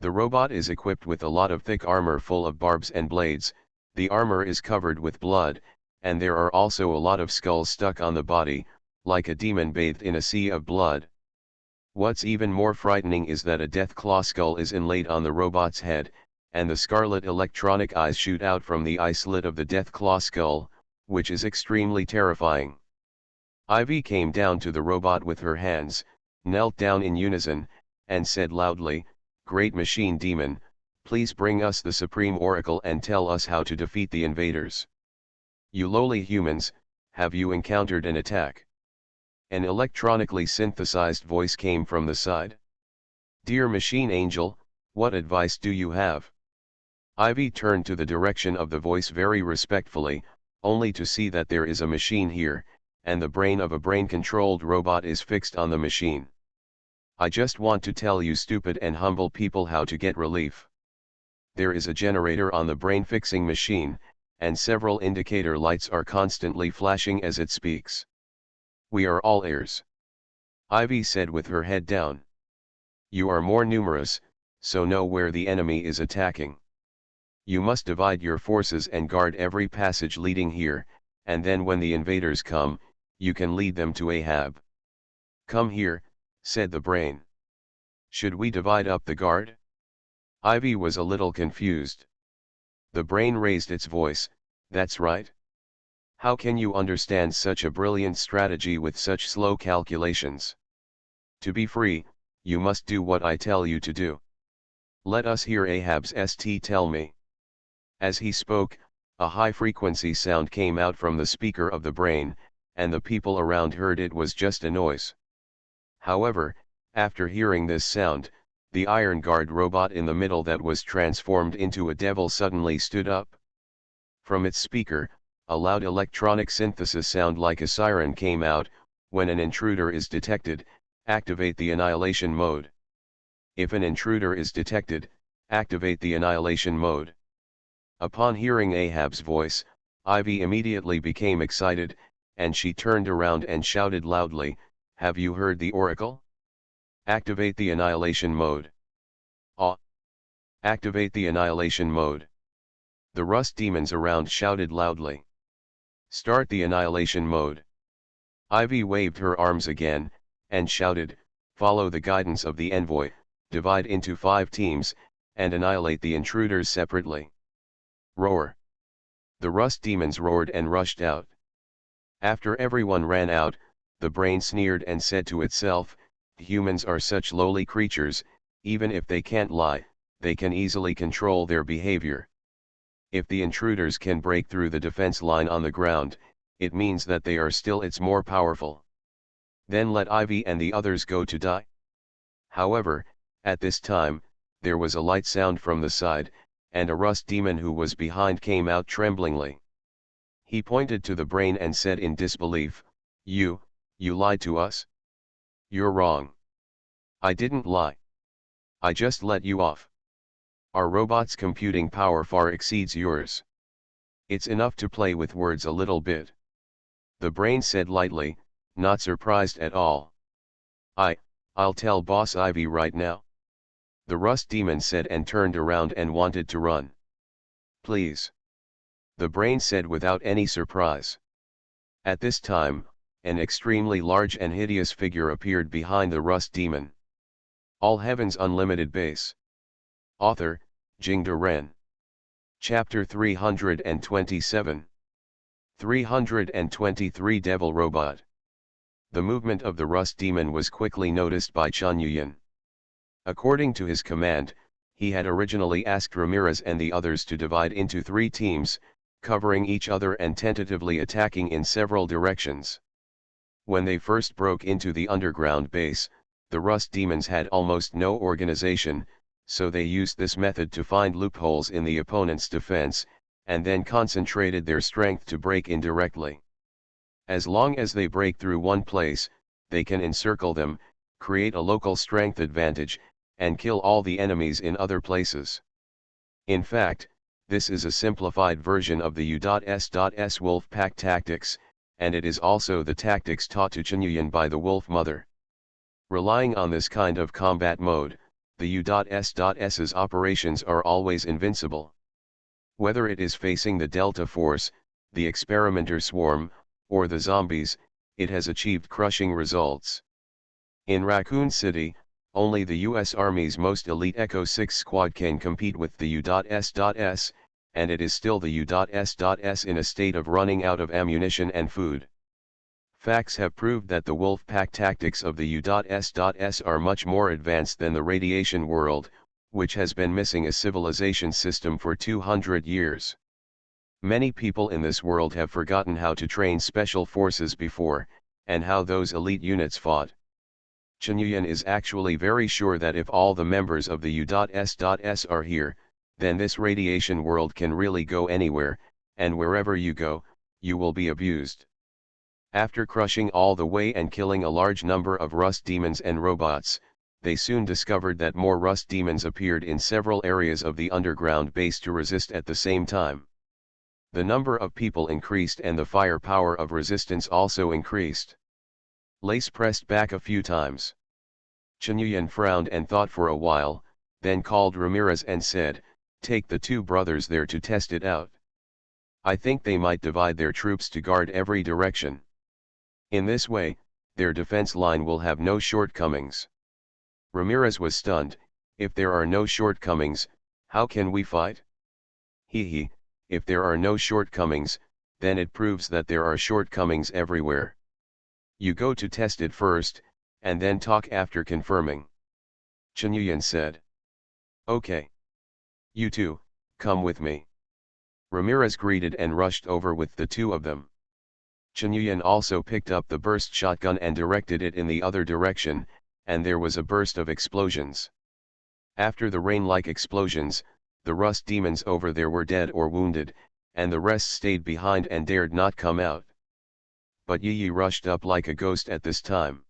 The robot is equipped with a lot of thick armor full of barbs and blades, the armor is covered with blood, and there are also a lot of skulls stuck on the body, like a demon bathed in a sea of blood. What's even more frightening is that a death claw skull is inlaid on the robot's head, and the scarlet electronic eyes shoot out from the eye slit of the death claw skull, which is extremely terrifying. Ivy came down to the robot with her hands, knelt down in unison, and said loudly, "Great machine demon, please bring us the Supreme Oracle and tell us how to defeat the invaders. You lowly humans, have you encountered an attack?" An electronically synthesized voice came from the side. "Dear machine angel, what advice do you have?" Ivy turned to the direction of the voice very respectfully, only to see that there is a machine here, and the brain of a brain-controlled robot is fixed on the machine. "I just want to tell you stupid and humble people how to get relief. There is a generator on the brain-fixing machine, and several indicator lights are constantly flashing as it speaks. We are all ears," Ivy said with her head down. "You are more numerous, so know where the enemy is attacking. You must divide your forces and guard every passage leading here, and then when the invaders come, you can lead them to Ahab." "Come here," said the brain. "Should we divide up the guard?" Ivy was a little confused. The brain raised its voice, "That's right. How can you understand such a brilliant strategy with such slow calculations? To be free, you must do what I tell you to do. Let us hear Ahab's st tell me." As he spoke, a high-frequency sound came out from the speaker of the brain, and the people around heard it was just a noise. However, after hearing this sound, the Iron Guard robot in the middle that was transformed into a devil suddenly stood up. From its speaker, a loud electronic synthesis sound like a siren came out. "When an intruder is detected, activate the annihilation mode. If an intruder is detected, activate the annihilation mode." Upon hearing Ahab's voice, Ivy immediately became excited, and she turned around and shouted loudly, "Have you heard the oracle? Activate the annihilation mode. Ah! Activate the annihilation mode." The rust demons around shouted loudly. "Start the annihilation mode." Ivy waved her arms again, and shouted, "Follow the guidance of the envoy, divide into 5 teams, and annihilate the intruders separately." Roar! The rust demons roared and rushed out. After everyone ran out, the brain sneered and said to itself, "Humans are such lowly creatures, even if they can't lie, they can easily control their behavior. If the intruders can break through the defense line on the ground, it means that they are still it's more powerful. Then let Ivy and the others go to die." However, at this time, there was a light sound from the side, and a rust demon who was behind came out tremblingly. He pointed to the brain and said in disbelief, You lied to us? You're wrong. I didn't lie. I just let you off. Our robot's computing power far exceeds yours. It's enough to play with words a little bit." The brain said lightly, not surprised at all. I'll tell Boss Ivy right now." The rust demon said and turned around and wanted to run. "Please," the brain said without any surprise. At this time, an extremely large and hideous figure appeared behind the rust demon. All Heaven's Unlimited Base. Author, Jingde Ren. Chapter 327. 323 Devil Robot. The movement of the rust demon was quickly noticed by Chen Yuyan. According to his command, he had originally asked Ramirez and the others to divide into 3 teams, covering each other and tentatively attacking in several directions. When they first broke into the underground base, the rust demons had almost no organization, so they used this method to find loopholes in the opponent's defense, and then concentrated their strength to break in directly. As long as they break through one place, they can encircle them, create a local strength advantage, and kill all the enemies in other places. In fact, this is a simplified version of the U.S.S wolf pack tactics, and it is also the tactics taught to Chen Yuyan by the Wolf Mother. Relying on this kind of combat mode, the U.S.S's operations are always invincible. Whether it is facing the Delta Force, the Experimenter Swarm, or the zombies, it has achieved crushing results. In Raccoon City, only the US Army's most elite Echo 6 squad can compete with the U.S.S, and it is still the U.S.S in a state of running out of ammunition and food. Facts have proved that the wolf pack tactics of the U.S.S are much more advanced than the radiation world, which has been missing a civilization system for 200 years. Many people in this world have forgotten how to train special forces before, and how those elite units fought. Chen Yuyan is actually very sure that if all the members of the U.S.S are here, then this radiation world can really go anywhere, and wherever you go, you will be abused. After crushing all the way and killing a large number of rust demons and robots, they soon discovered that more rust demons appeared in several areas of the underground base to resist at the same time. The number of people increased and the firepower of resistance also increased. Lace pressed back a few times. Chen Yuyan frowned and thought for a while, then called Ramirez and said, "Take the two brothers there to test it out. I think they might divide their troops to guard every direction. In this way, their defense line will have no shortcomings." Ramirez was stunned. "If there are no shortcomings, how can we fight?" He, if there are no shortcomings, then it proves that there are shortcomings everywhere. You go to test it first, and then talk after confirming. Chen Yuyan said. "Okay. You two, come with me." Ramirez greeted and rushed over with the two of them. Chen Yuyan also picked up the burst shotgun and directed it in the other direction, and there was a burst of explosions. After the rain-like explosions, the rust demons over there were dead or wounded, and the rest stayed behind and dared not come out. But Yi rushed up like a ghost at this time.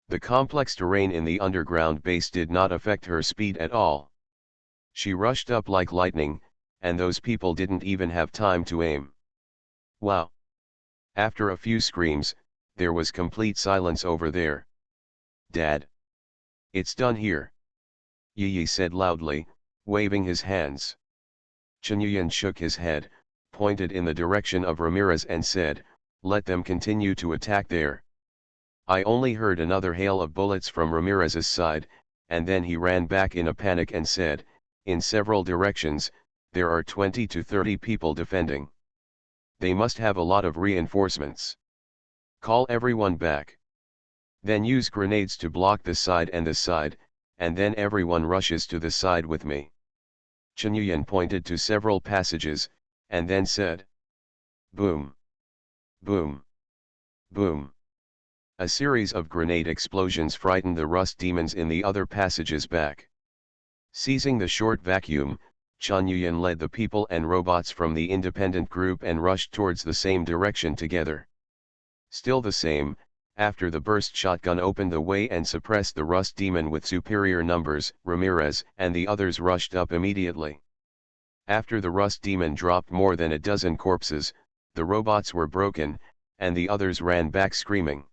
The complex terrain in the underground base did not affect her speed at all. She rushed up like lightning, and those people didn't even have time to aim. Wow! After a few screams, there was complete silence over there. "Dad! It's done here!" Yi said loudly, waving his hands. Chen Yuyan shook his head, pointed in the direction of Ramirez and said, "Let them continue to attack there." I only heard another hail of bullets from Ramirez's side, and then he ran back in a panic and said, "In several directions, there are 20 to 30 people defending. They must have a lot of reinforcements. Call everyone back. Then use grenades to block this side, and then everyone rushes to the side with me." Chen Yuyan pointed to several passages, and then said, "Boom! Boom! Boom!" A series of grenade explosions frightened the rust demons in the other passages back. Seizing the short vacuum, Chen Yuyan led the people and robots from the independent group and rushed towards the same direction together. Still the same, after the burst shotgun opened the way and suppressed the rust demon with superior numbers, Ramirez and the others rushed up immediately. After the rust demon dropped more than a dozen corpses, the robots were broken, and the others ran back screaming.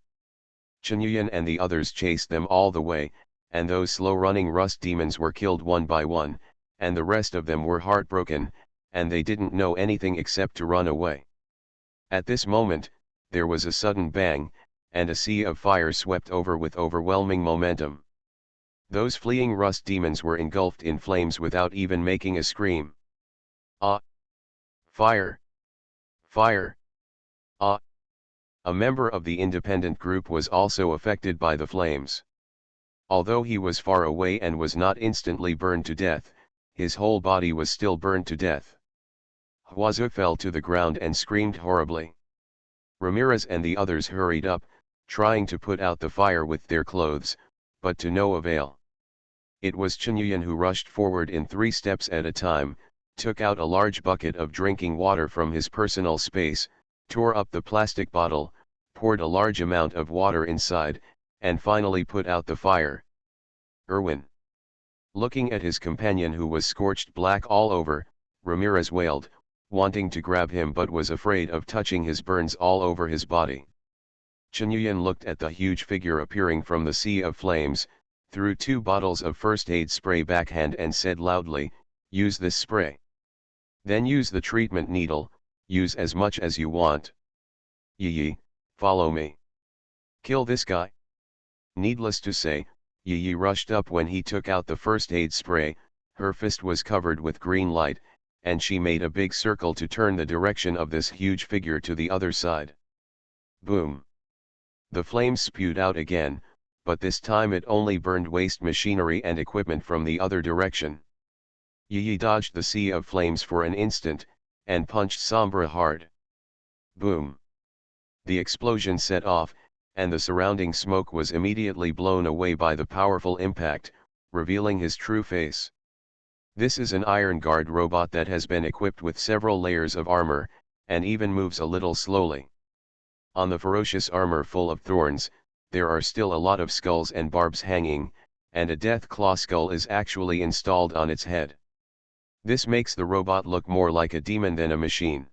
Chen Yuyan and the others chased them all the way, and those slow-running rust demons were killed one by one, and the rest of them were heartbroken, and they didn't know anything except to run away. At this moment, there was a sudden bang, and a sea of fire swept over with overwhelming momentum. Those fleeing rust demons were engulfed in flames without even making a scream. "Ah! Fire! Fire! Ah!" A member of the independent group was also affected by the flames. Although he was far away and was not instantly burned to death, his whole body was still burned to death. Huazu fell to the ground and screamed horribly. Ramirez and the others hurried up, trying to put out the fire with their clothes, but to no avail. It was Chen Yuyan who rushed forward in 3 steps at a time, took out a large bucket of drinking water from his personal space, tore up the plastic bottle, poured a large amount of water inside, and finally put out the fire. "Erwin!" Looking at his companion who was scorched black all over, Ramirez wailed, wanting to grab him but was afraid of touching his burns all over his body. Chen Yuyan looked at the huge figure appearing from the sea of flames, threw 2 bottles of first aid spray backhand and said loudly, "Use this spray. Then use the treatment needle, use as much as you want. Yi, follow me." Kill this guy. Needless to say, Yi rushed up when he took out the first aid spray. Her fist was covered with green light, and she made a big circle to turn the direction of this huge figure to the other side. Boom! The flames spewed out again, but this time it only burned waste machinery and equipment from the other direction. Yi dodged the sea of flames for an instant, and punched Sombra hard. Boom! The explosion set off, and the surrounding smoke was immediately blown away by the powerful impact, revealing his true face. This is an Iron Guard robot that has been equipped with several layers of armor, and even moves a little slowly. On the ferocious armor full of thorns, there are still a lot of skulls and barbs hanging, and a death claw skull is actually installed on its head. This makes the robot look more like a demon than a machine.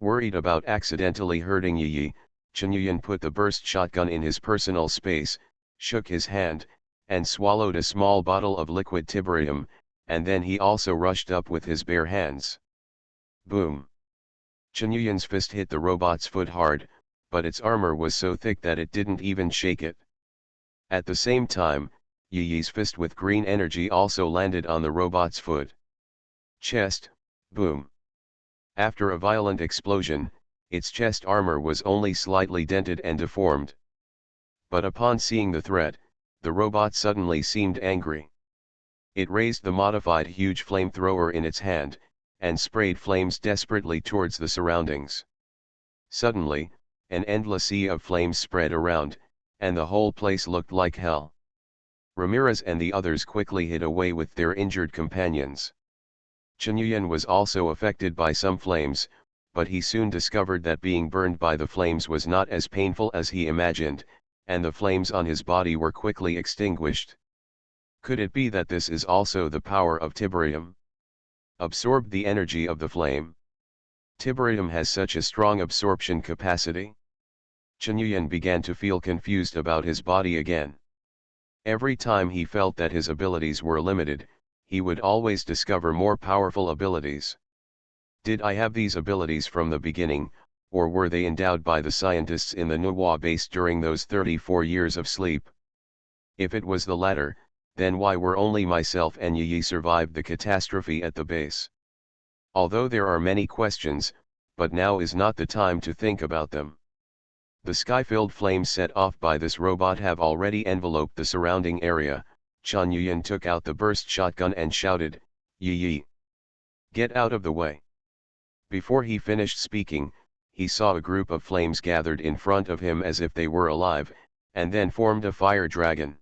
Worried about accidentally hurting Yi, Chunyuan put the burst shotgun in his personal space, shook his hand, and swallowed a small bottle of liquid tiberium, and then he also rushed up with his bare hands. Boom! Chunyuan's fist hit the robot's foot hard, but its armor was so thick that it didn't even shake it. At the same time, Yi's fist with green energy also landed on the robot's foot. Chest, boom! After a violent explosion, its chest armor was only slightly dented and deformed. But upon seeing the threat, the robot suddenly seemed angry. It raised the modified huge flamethrower in its hand, and sprayed flames desperately towards the surroundings. Suddenly, an endless sea of flames spread around, and the whole place looked like hell. Ramirez and the others quickly hid away with their injured companions. Chunyuan was also affected by some flames, but he soon discovered that being burned by the flames was not as painful as he imagined, and the flames on his body were quickly extinguished. Could it be that this is also the power of tiberium? Absorbed the energy of the flame. Tiberium has such a strong absorption capacity. Chunyuan began to feel confused about his body again. Every time he felt that his abilities were limited, he would always discover more powerful abilities. Did I have these abilities from the beginning, or were they endowed by the scientists in the Nuwa base during those 34 years of sleep? If it was the latter, then why were only myself and Yi survived the catastrophe at the base? Although there are many questions, but now is not the time to think about them. The sky-filled flames set off by this robot have already enveloped the surrounding area. Chunyuan took out the burst shotgun and shouted, "Yi! Get out of the way!" Before he finished speaking, he saw a group of flames gathered in front of him as if they were alive, and then formed a fire dragon.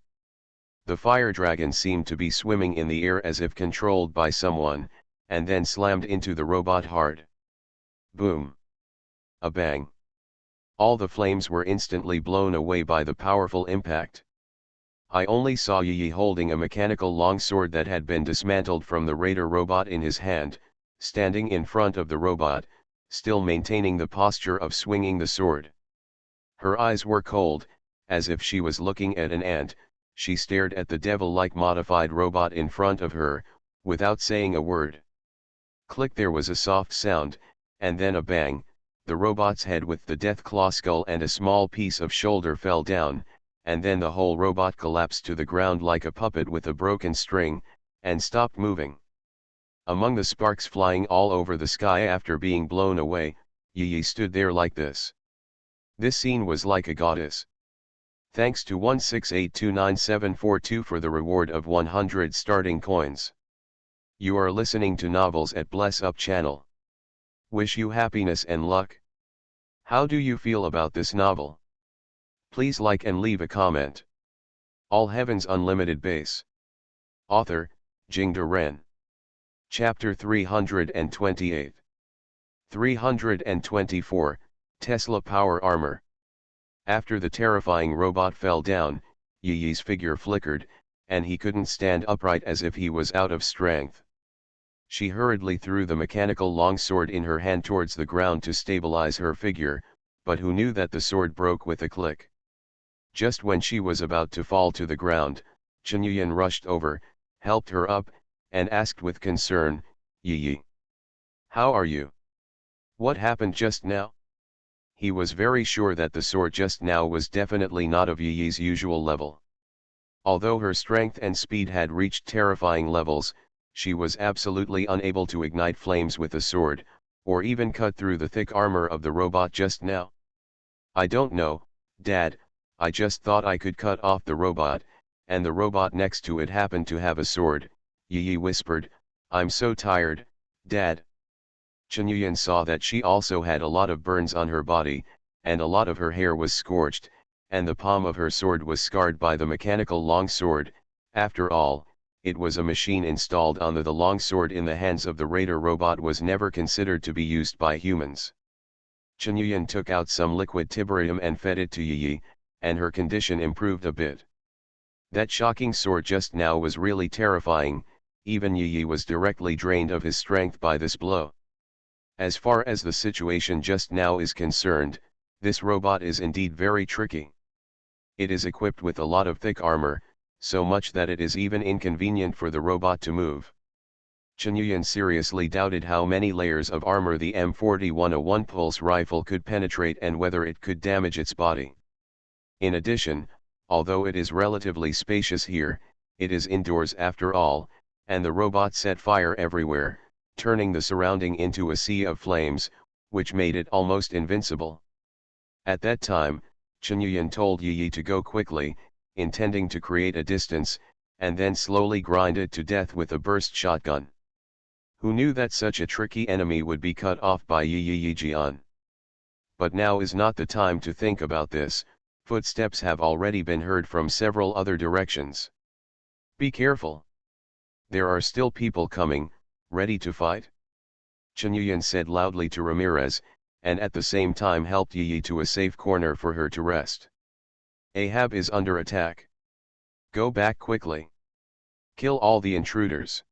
The fire dragon seemed to be swimming in the air as if controlled by someone, and then slammed into the robot hard. Boom! A bang! All the flames were instantly blown away by the powerful impact. I only saw Yi holding a mechanical longsword that had been dismantled from the raider robot in his hand, standing in front of the robot, still maintaining the posture of swinging the sword. Her eyes were cold, as if she was looking at an ant. She stared at the devil-like modified robot in front of her, without saying a word. Click! There was a soft sound, and then a bang. The robot's head with the death claw skull and a small piece of shoulder fell down, and then the whole robot collapsed to the ground like a puppet with a broken string, and stopped moving. Among the sparks flying all over the sky after being blown away, Yi stood there like this. This scene was like a goddess. Thanks to 168299742 for the reward of 100 starting coins. You are listening to Novels at Bless Up channel. Wish you happiness and luck. How do you feel about this novel? Please like and leave a comment. All Heaven's Unlimited Base. Author, Jingde Ren. Chapter 328. 324, Tesla Power Armor. After the terrifying robot fell down, Yi's figure flickered, and he couldn't stand upright as if he was out of strength. She hurriedly threw the mechanical longsword in her hand towards the ground to stabilize her figure, but who knew that the sword broke with a click. Just when she was about to fall to the ground, Chunyuan rushed over, helped her up, and asked with concern, "Yi, how are you? What happened just now?" He was very sure that the sword just now was definitely not of Yi's usual level. Although her strength and speed had reached terrifying levels, she was absolutely unable to ignite flames with the sword, or even cut through the thick armor of the robot just now. "I don't know, Dad, I just thought I could cut off the robot, and the robot next to it happened to have a sword," Yi whispered. "I'm so tired, Dad." Chen saw that she also had a lot of burns on her body, and a lot of her hair was scorched, and the palm of her sword was scarred by the mechanical long sword. After all, it was a machine installed on the long sword in the hands of the raider robot was never considered to be used by humans. Chen took out some liquid tiberium and fed it to Yi, and her condition improved a bit. That shocking sword just now was really terrifying. Even Yi was directly drained of his strength by this blow. As far as the situation just now is concerned, this robot is indeed very tricky. It is equipped with a lot of thick armor, so much that it is even inconvenient for the robot to move. Chen seriously doubted how many layers of armor the M4101 pulse rifle could penetrate and whether it could damage its body. In addition, although it is relatively spacious here, it is indoors after all, and the robot set fire everywhere, turning the surrounding into a sea of flames, which made it almost invincible. At that time, Chen told Yi to go quickly, intending to create a distance, and then slowly grind it to death with a burst shotgun. Who knew that such a tricky enemy would be cut off by Yi Jian? But now is not the time to think about this. Footsteps have already been heard from several other directions. "Be careful. There are still people coming, ready to fight," Chen said loudly to Ramirez, and at the same time helped Yi to a safe corner for her to rest. "Ahab is under attack. Go back quickly. Kill all the intruders.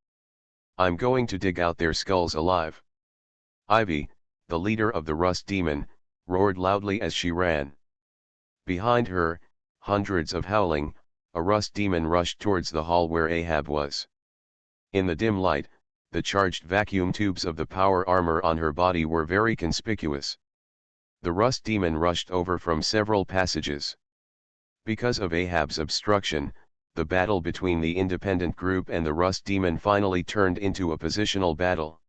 I'm going to dig out their skulls alive." Ivy, the leader of the Rust Demon, roared loudly as she ran. Behind her, hundreds of howling, a Rust Demon rushed towards the hall where Ahab was. In the dim light, the charged vacuum tubes of the power armor on her body were very conspicuous. The Rust Demon rushed over from several passages. Because of Ahab's obstruction, the battle between the independent group and the Rust Demon finally turned into a positional battle.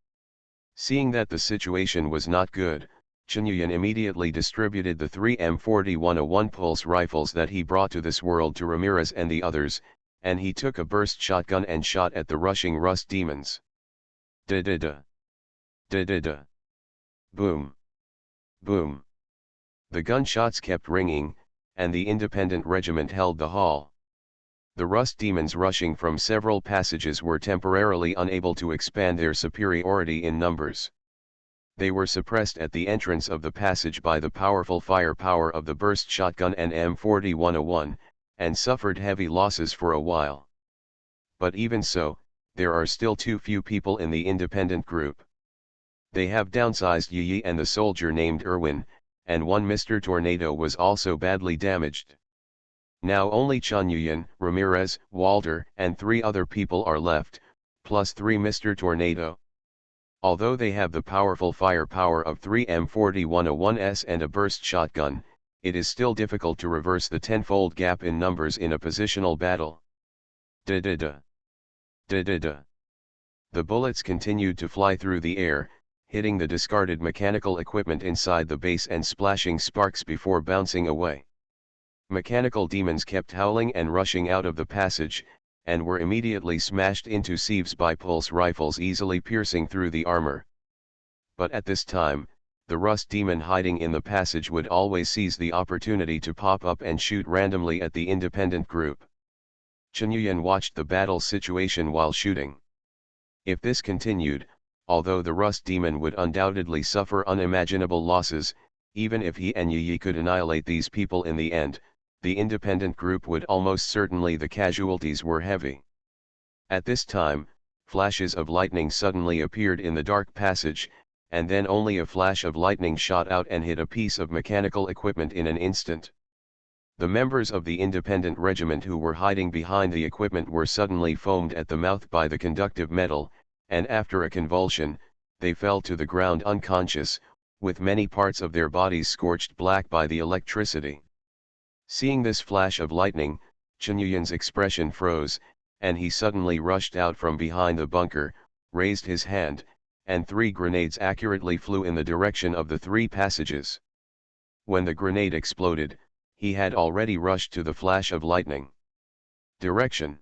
Seeing that the situation was not good, Chen immediately distributed the 3 M4101 pulse rifles that he brought to this world to Ramirez and the others, and he took a burst shotgun and shot at the rushing Rust Demons. Da-da-da. Da-da-da. Boom. Boom. The gunshots kept ringing, and the independent regiment held the hall. The Rust Demons rushing from several passages were temporarily unable to expand their superiority in numbers. They were suppressed at the entrance of the passage by the powerful firepower of the burst shotgun and M4101, and suffered heavy losses for a while. But even so, there are still too few people in the independent group. They have downsized Yi and the soldier named Irwin, and one Mr. Tornado was also badly damaged. Now only Chen, Ramirez, Walter, and 3 other people are left, plus 3 Mr. Tornado. Although they have the powerful firepower of 3 M4101s and a burst shotgun, it is still difficult to reverse the tenfold gap in numbers in a positional battle. Da-da-da. Da-da-da. The bullets continued to fly through the air, hitting the discarded mechanical equipment inside the base and splashing sparks before bouncing away. Mechanical demons kept howling and rushing out of the passage, and were immediately smashed into sieves by pulse rifles easily piercing through the armor. But at this time, the Rust Demon hiding in the passage would always seize the opportunity to pop up and shoot randomly at the independent group. Chen watched the battle situation while shooting. If this continued, although the Rust Demon would undoubtedly suffer unimaginable losses, even if he and Yi could annihilate these people in the end, the independent group would almost certainly the casualties were heavy. At this time, flashes of lightning suddenly appeared in the dark passage, and then only a flash of lightning shot out and hit a piece of mechanical equipment in an instant. The members of the independent regiment who were hiding behind the equipment were suddenly foamed at the mouth by the conductive metal, and after a convulsion, they fell to the ground unconscious, with many parts of their bodies scorched black by the electricity. Seeing this flash of lightning, Chunyuyan's expression froze, and he suddenly rushed out from behind the bunker, raised his hand, and 3 grenades accurately flew in the direction of the 3 passages. When the grenade exploded, he had already rushed to the flash of lightning. Direction.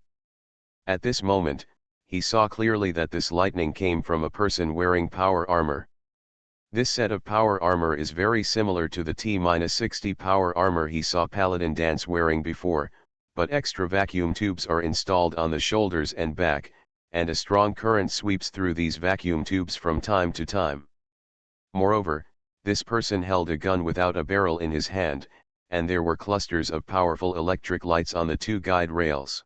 At this moment, he saw clearly that this lightning came from a person wearing power armor. This set of power armor is very similar to the T-60 power armor he saw Paladin Dance wearing before, but extra vacuum tubes are installed on the shoulders and back, and a strong current sweeps through these vacuum tubes from time to time. Moreover, this person held a gun without a barrel in his hand, and there were clusters of powerful electric lights on the 2 guide rails.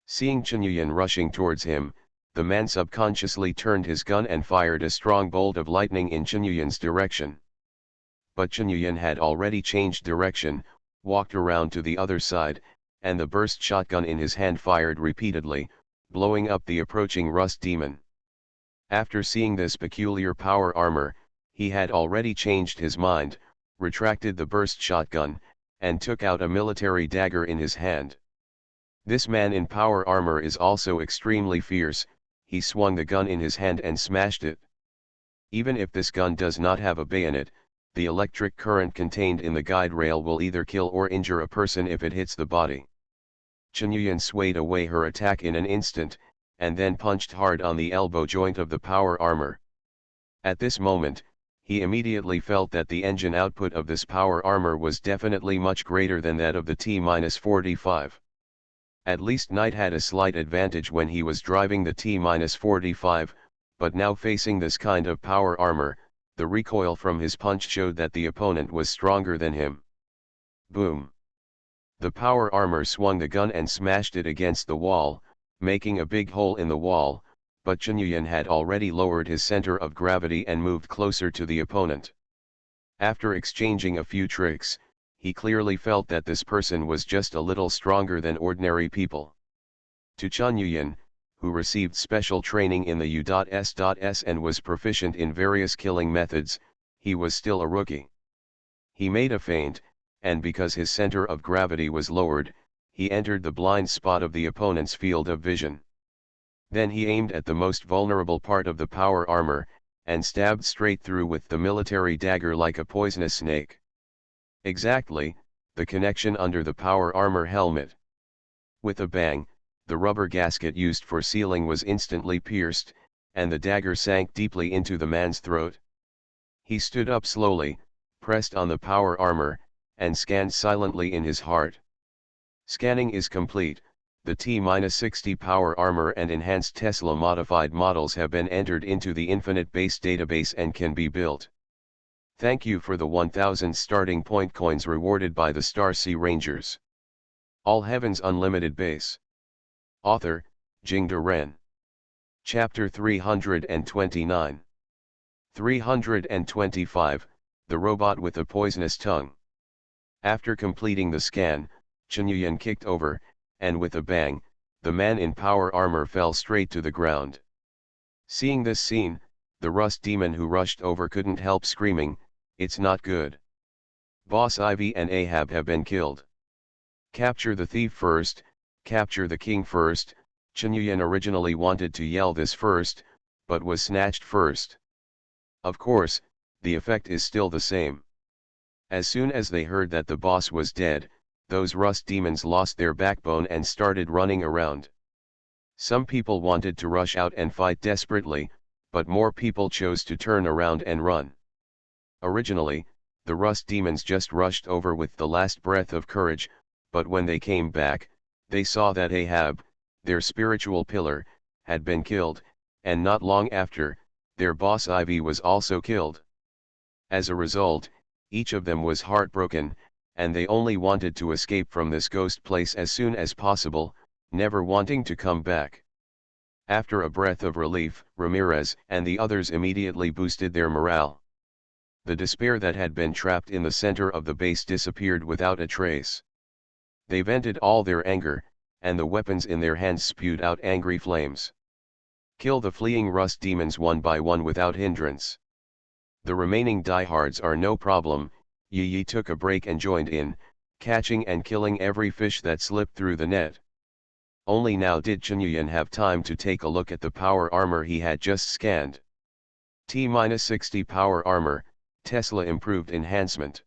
Seeing Chunyuyan rushing towards him, the man subconsciously turned his gun and fired a strong bolt of lightning in Chunyuyan's direction. But Chunyuyan had already changed direction, walked around to the other side, and the burst shotgun in his hand fired repeatedly, blowing up the approaching rust demon. After seeing this peculiar power armor, he had already changed his mind, retracted the burst shotgun, and took out a military dagger in his hand. This man in power armor is also extremely fierce. He swung the gun in his hand and smashed it. Even if this gun does not have a bayonet, the electric current contained in the guide rail will either kill or injure a person if it hits the body. Chunyuyan swayed away her attack in an instant, and then punched hard on the elbow joint of the power armor. At this moment, he immediately felt that the engine output of this power armor was definitely much greater than that of the T-45. At least Knight had a slight advantage when he was driving the T-45, but now facing this kind of power armor, the recoil from his punch showed that the opponent was stronger than him. Boom! The power armor swung the gun and smashed it against the wall, making a big hole in the wall, but Chunyuyan had already lowered his center of gravity and moved closer to the opponent. After exchanging a few tricks, he clearly felt that this person was just a little stronger than ordinary people. To Chunyuyan, who received special training in the U.S. and was proficient in various killing methods, he was still a rookie. He made a feint, and because his center of gravity was lowered, he entered the blind spot of the opponent's field of vision. Then he aimed at the most vulnerable part of the power armor, and stabbed straight through with the military dagger like a poisonous snake. Exactly, the connection under the power armor helmet. With a bang, the rubber gasket used for sealing was instantly pierced, and the dagger sank deeply into the man's throat. He stood up slowly, pressed on the power armor, and scanned silently in his heart. Scanning is complete. The T-60 power armor and enhanced Tesla modified models have been entered into the Infinite Base database and can be built. Thank you for the 1000 starting point coins rewarded by the Star Sea Rangers. All Heavens Unlimited Base. Author, Jingde Ren. Chapter 329. 325, The Robot with a Poisonous Tongue. After completing the scan, Chunyuyan kicked over, and with a bang, the man in power armor fell straight to the ground. Seeing this scene, the rust demon who rushed over couldn't help screaming, "It's not good. Boss Ivy and Ahab have been killed. Capture the thief first, capture the king first." Chunyuyan originally wanted to yell this first, but was snatched first. Of course, the effect is still the same. As soon as they heard that the boss was dead, those rust demons lost their backbone and started running around. Some people wanted to rush out and fight desperately, but more people chose to turn around and run. Originally, the rust demons just rushed over with the last breath of courage, but when they came back, they saw that Ahab, their spiritual pillar, had been killed, and not long after, their boss Ivy was also killed. As a result, each of them was heartbroken, and they only wanted to escape from this ghost place as soon as possible, never wanting to come back. After a breath of relief, Ramirez and the others immediately boosted their morale. The despair that had been trapped in the center of the base disappeared without a trace. They vented all their anger, and the weapons in their hands spewed out angry flames. Kill the fleeing rust demons one by one without hindrance. The remaining diehards are no problem. Yi took a break and joined in, catching and killing every fish that slipped through the net. Only now did Chunyuan have time to take a look at the power armor he had just scanned. T-60 power armor, Tesla improved enhancement.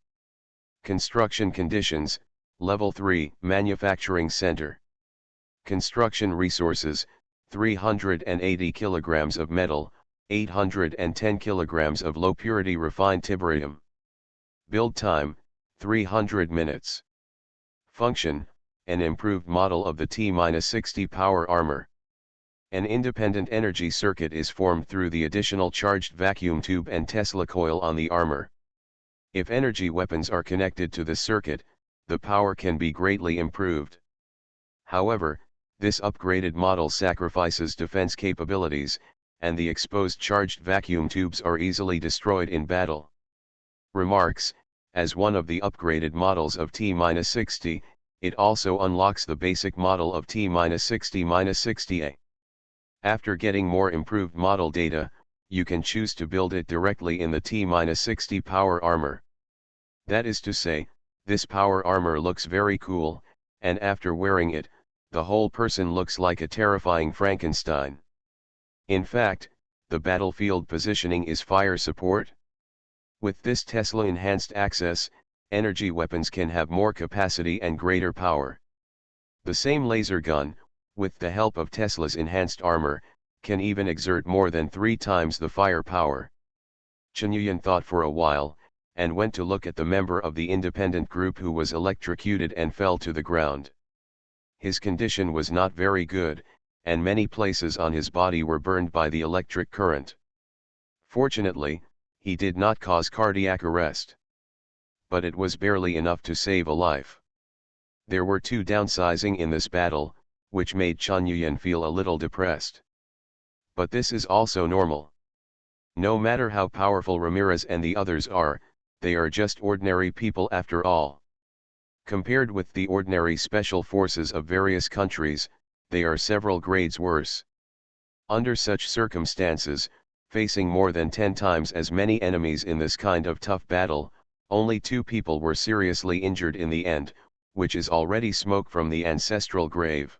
Construction conditions, Level 3, Manufacturing Center. Construction resources, 380 kilograms of metal, 810 kilograms of low-purity refined tiberium. Build time, 300 minutes. Function, an improved model of the T-60 power armor. An independent energy circuit is formed through the additional charged vacuum tube and Tesla coil on the armor. If energy weapons are connected to the circuit, the power can be greatly improved. However, this upgraded model sacrifices defense capabilities, and the exposed charged vacuum tubes are easily destroyed in battle. Remarks: as one of the upgraded models of T-60, it also unlocks the basic model of T-60-60A. After getting more improved model data, you can choose to build it directly in the T-60 power armor. That is to say, this power armor looks very cool, and after wearing it, the whole person looks like a terrifying Frankenstein. In fact, the battlefield positioning is fire support. With this Tesla-enhanced access, energy weapons can have more capacity and greater power. The same laser gun, with the help of Tesla's enhanced armor, can even exert more than 3 times the firepower. Chunyuan thought for a while, and went to look at the member of the independent group who was electrocuted and fell to the ground. His condition was not very good, and many places on his body were burned by the electric current. Fortunately, he did not cause cardiac arrest. But it was barely enough to save a life. There were 2 downsizing in this battle, which made Chunyuan feel a little depressed. But this is also normal. No matter how powerful Ramirez and the others are, they are just ordinary people after all. Compared with the ordinary special forces of various countries, they are several grades worse. Under such circumstances, facing more than 10 times as many enemies in this kind of tough battle, only 2 people were seriously injured in the end, which is already smoke from the ancestral grave.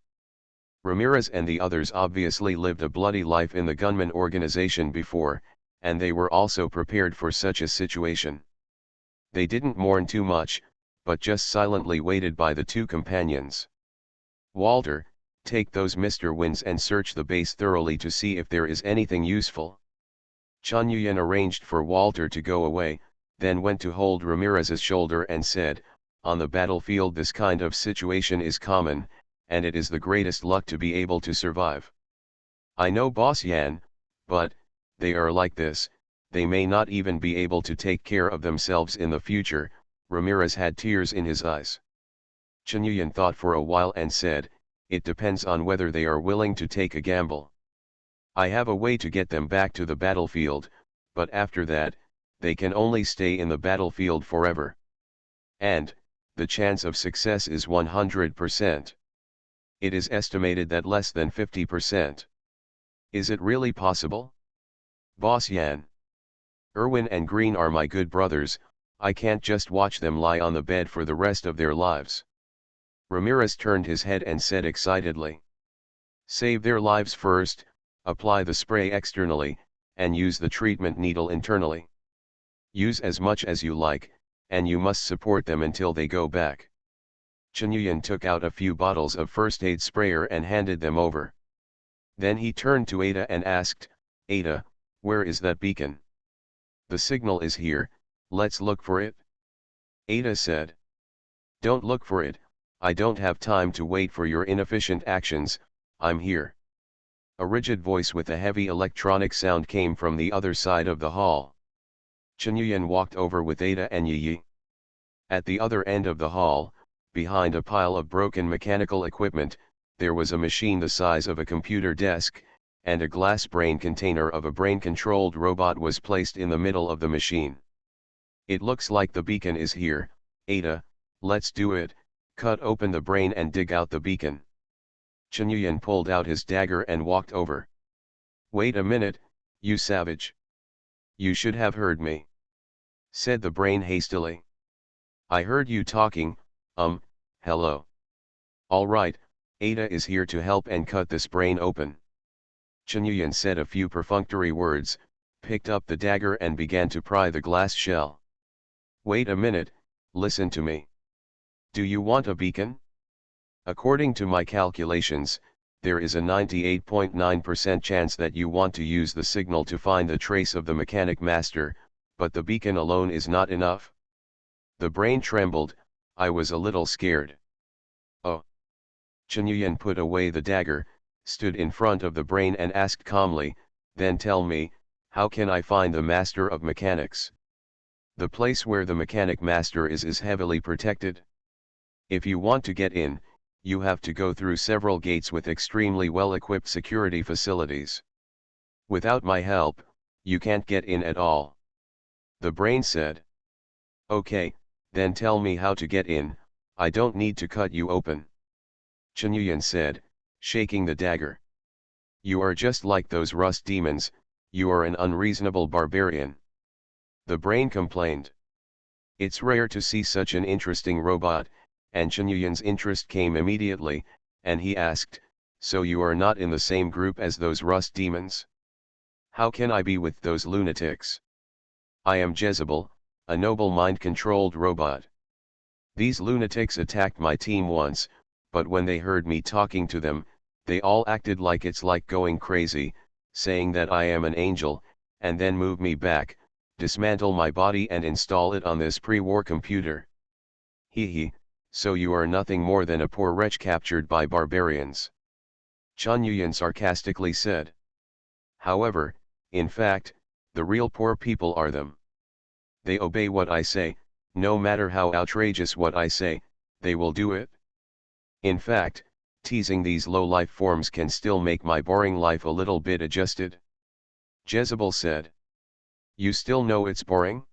Ramirez and the others obviously lived a bloody life in the gunman organization before, and they were also prepared for such a situation. They didn't mourn too much, but just silently waited by the 2 companions. Walter, take those Mr. Wins and search the base thoroughly to see if there is anything useful. Chunyuan arranged for Walter to go away, then went to hold Ramirez's shoulder and said, on the battlefield this kind of situation is common, and it is the greatest luck to be able to survive. I know Boss Yan, but, they are like this, they may not even be able to take care of themselves in the future. Ramirez had tears in his eyes. Chunyuan thought for a while and said, it depends on whether they are willing to take a gamble. I have a way to get them back to the battlefield, but after that, they can only stay in the battlefield forever. And, the chance of success is 100%. It is estimated that less than 50%. Is it really possible? Boss Yan. Irwin and Green are my good brothers, I can't just watch them lie on the bed for the rest of their lives. Ramirez turned his head and said excitedly. Save their lives first, apply the spray externally, and use the treatment needle internally. Use as much as you like, and you must support them until they go back. Chunyuan took out a few bottles of first aid sprayer and handed them over. Then he turned to Ada and asked, Ada, where is that beacon? The signal is here, let's look for it. Ada said. Don't look for it, I don't have time to wait for your inefficient actions, I'm here. A rigid voice with a heavy electronic sound came from the other side of the hall. Chunyuan walked over with Ada and Yi. At the other end of the hall, behind a pile of broken mechanical equipment, there was a machine the size of a computer desk, and a glass brain container of a brain-controlled robot was placed in the middle of the machine. It looks like the beacon is here, Ada, let's do it, cut open the brain and dig out the beacon. Chunyuan pulled out his dagger and walked over. Wait a minute, you savage. You should have heard me. said the brain hastily. I heard you talking, hello. Alright, Ada is here to help and cut this brain open. Chunyuan said a few perfunctory words, picked up the dagger and began to pry the glass shell. Wait a minute, listen to me. Do you want a beacon? According to my calculations, there is a 98.9% chance that you want to use the signal to find the trace of the mechanic master, but the beacon alone is not enough. The brain trembled. I was a little scared. Oh. Chunyuan put away the dagger, stood in front of the brain and asked calmly, then tell me, how can I find the master of mechanics? The place where the mechanic master is heavily protected. If you want to get in, you have to go through several gates with extremely well-equipped security facilities. Without my help, you can't get in at all. The brain said. Okay, then tell me how to get in, I don't need to cut you open. Chunyuan said, shaking the dagger. You are just like those rust demons, you are an unreasonable barbarian. The brain complained. It's rare to see such an interesting robot, and Chunyuan's interest came immediately, and he asked, so you are not in the same group as those rust demons? How can I be with those lunatics? I am Jezebel, a noble mind-controlled robot. These lunatics attacked my team once, but when they heard me talking to them, they all acted like it's like going crazy, saying that I am an angel, and then move me back, dismantle my body and install it on this pre-war computer. Hee, so you are nothing more than a poor wretch captured by barbarians. Chunyuan sarcastically said. However, in fact, the real poor people are them. They obey what I say, no matter how outrageous what I say, they will do it. In fact, teasing these low life forms can still make my boring life a little bit adjusted. Jezebel said. You still know it's boring?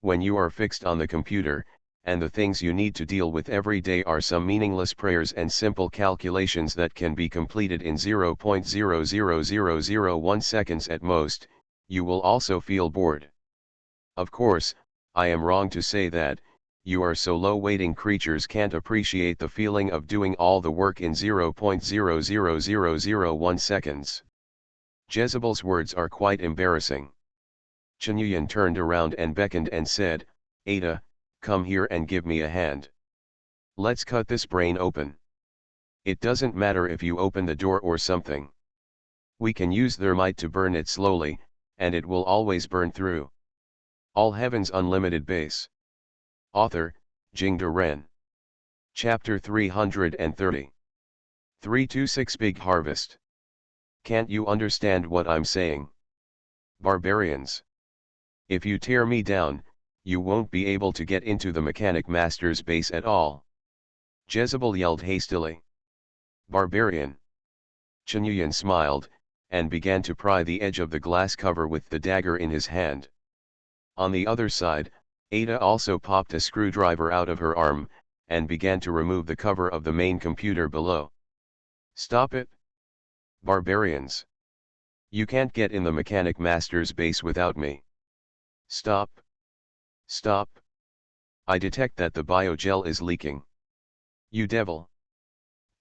When you are fixed on the computer, and the things you need to deal with every day are some meaningless prayers and simple calculations that can be completed in 0.00001 seconds at most, you will also feel bored. Of course, I am wrong to say that, you are so low-waiting creatures can't appreciate the feeling of doing all the work in 0.00001 seconds. Jezebel's words are quite embarrassing. Chunyuan turned around and beckoned and said, Ada, come here and give me a hand. Let's cut this brain open. It doesn't matter if you open the door or something. We can use thermite to burn it slowly, and it will always burn through. All Heaven's Unlimited Base. Author, Jingde Ren. Chapter 330. 326 Big Harvest. Can't you understand what I'm saying? Barbarians. If you tear me down, you won't be able to get into the Mechanic Master's base at all. Jezebel yelled hastily. Barbarian. Chunyuan smiled, and began to pry the edge of the glass cover with the dagger in his hand. On the other side, Ada also popped a screwdriver out of her arm, and began to remove the cover of the main computer below. Stop it! Barbarians! You can't get in the Mechanic Master's base without me. Stop! Stop! I detect that the biogel is leaking. You devil!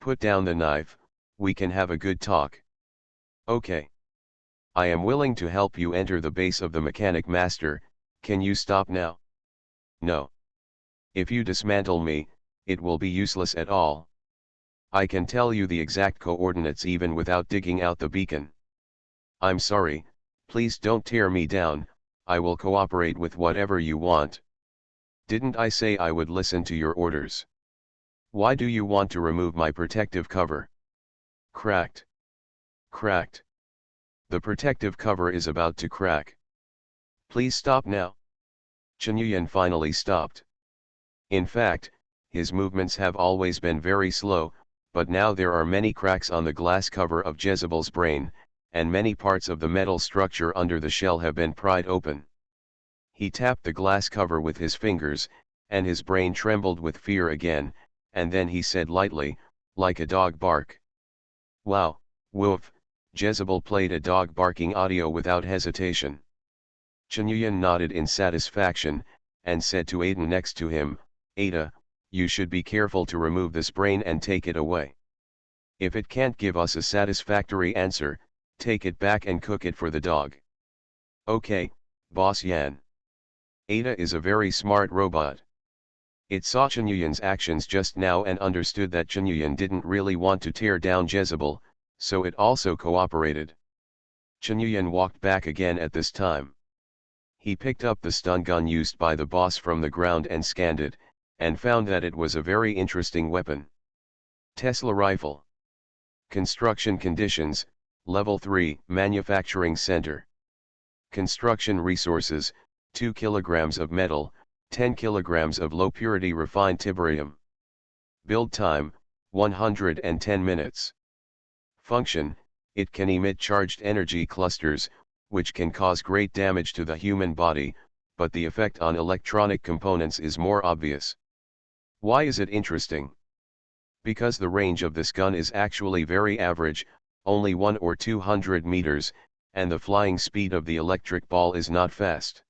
Put down the knife, we can have a good talk. Okay. I am willing to help you enter the base of the Mechanic Master, can you stop now? No. If you dismantle me, it will be useless at all. I can tell you the exact coordinates even without digging out the beacon. I'm sorry, please don't tear me down, I will cooperate with whatever you want. Didn't I say I would listen to your orders? Why do you want to remove my protective cover? Cracked. Cracked. The protective cover is about to crack. Please stop now. Chunyuan finally stopped. In fact, his movements have always been very slow, but now there are many cracks on the glass cover of Jezebel's brain, and many parts of the metal structure under the shell have been pried open. He tapped the glass cover with his fingers, and his brain trembled with fear again, and then he said lightly, like a dog bark. Wow, woof, Jezebel played a dog barking audio without hesitation. Chen Yuyan nodded in satisfaction, and said to Ada next to him, Ada, you should be careful to remove this brain and take it away. If it can't give us a satisfactory answer, take it back and cook it for the dog. Okay, Boss Yan. Ada is a very smart robot. It saw Chen Yuyan's actions just now and understood that Chen Yuyan didn't really want to tear down Jezebel, so it also cooperated. Chen Yuyan walked back again at this time. He picked up the stun gun used by the boss from the ground and scanned it, and found that it was a very interesting weapon. Tesla rifle. Construction conditions, Level 3, Manufacturing Center. Construction resources, 2 kilograms of metal, 10 kilograms of low-purity refined tiberium. Build time, 110 minutes. Function, it can emit charged energy clusters, which can cause great damage to the human body, but the effect on electronic components is more obvious. Why is it interesting? Because the range of this gun is actually very average, only 1 or 200 meters, and the flying speed of the electric ball is not fast.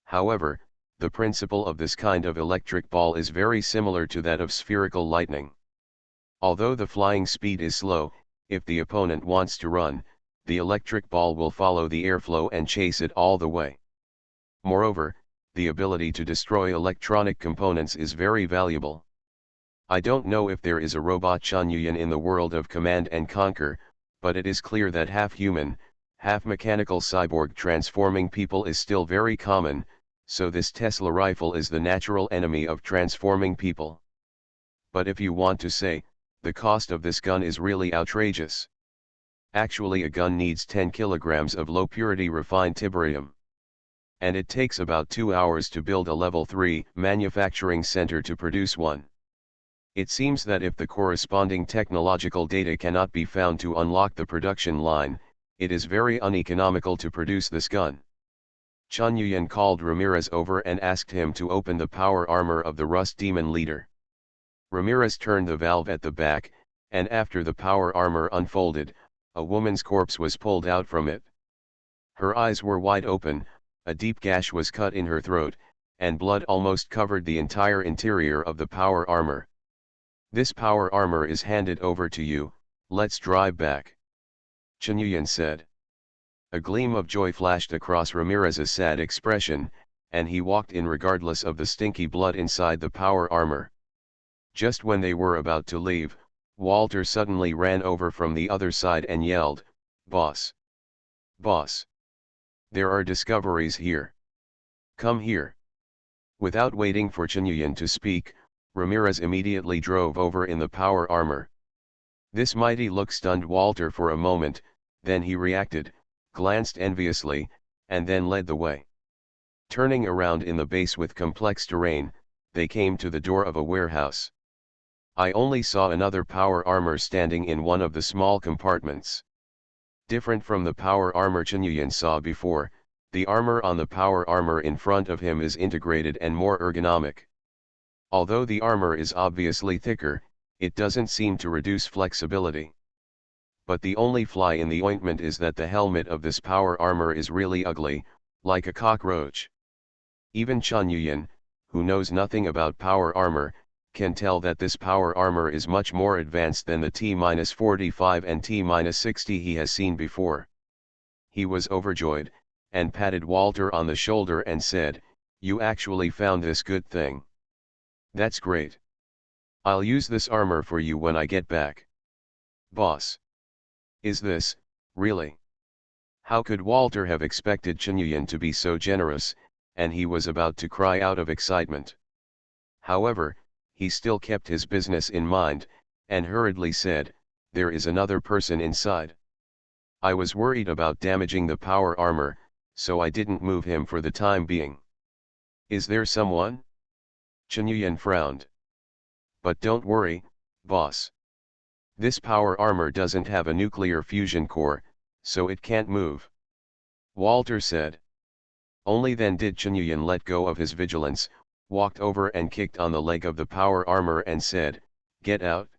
However, the principle of this kind of electric ball is very similar to that of spherical lightning. Although the flying speed is slow, if the opponent wants to run, the electric ball will follow the airflow and chase it all the way. Moreover, the ability to destroy electronic components is very valuable. I don't know if there is a robot Chen Yuyan in the world of Command and Conquer, but it is clear that half-human, half-mechanical cyborg transforming people is still very common, so this Tesla rifle is the natural enemy of transforming people. But if you want to say, the cost of this gun is really outrageous. Actually, a gun needs 10 kilograms of low-purity refined tiberium. And it takes about 2 hours to build a Level 3 manufacturing center to produce one. It seems that if the corresponding technological data cannot be found to unlock the production line, it is very uneconomical to produce this gun. Chen Yuyan called Ramirez over and asked him to open the power armor of the Rust Demon leader. Ramirez turned the valve at the back, and after the power armor unfolded, a woman's corpse was pulled out from it. Her eyes were wide open, a deep gash was cut in her throat, and blood almost covered the entire interior of the power armor. This power armor is handed over to you, let's drive back. Chen Yuyan said. A gleam of joy flashed across Ramirez's sad expression, and he walked in regardless of the stinky blood inside the power armor. Just when they were about to leave, Walter suddenly ran over from the other side and yelled, "Boss! Boss! There are discoveries here. Come here." Without waiting for Chen Yuyan to speak, Ramirez immediately drove over in the power armor. This mighty look stunned Walter for a moment, then he reacted, glanced enviously, and then led the way. Turning around in the base with complex terrain, they came to the door of a warehouse. I only saw another power armor standing in one of the small compartments. Different from the power armor Chen Yuyan saw before, the armor on the power armor in front of him is integrated and more ergonomic. Although the armor is obviously thicker, it doesn't seem to reduce flexibility. But the only fly in the ointment is that the helmet of this power armor is really ugly, like a cockroach. Even Chen Yuyan, who knows nothing about power armor, can tell that this power armor is much more advanced than the T-45 and T-60 he has seen before. He was overjoyed, and patted Walter on the shoulder and said, "You actually found this good thing. That's great. I'll use this armor for you when I get back." "Boss. Is this, really?" How could Walter have expected Chen Yuyan to be so generous, and he was about to cry out of excitement. However, he still kept his business in mind, and hurriedly said, "There is another person inside. I was worried about damaging the power armor, so I didn't move him for the time being." "Is there someone?" Chen Yuyan frowned. "But don't worry, boss. This power armor doesn't have a nuclear fusion core, so it can't move," Walter said. Only then did Chen Yuyan let go of his vigilance, walked over and kicked on the leg of the power armor and said, "Get out."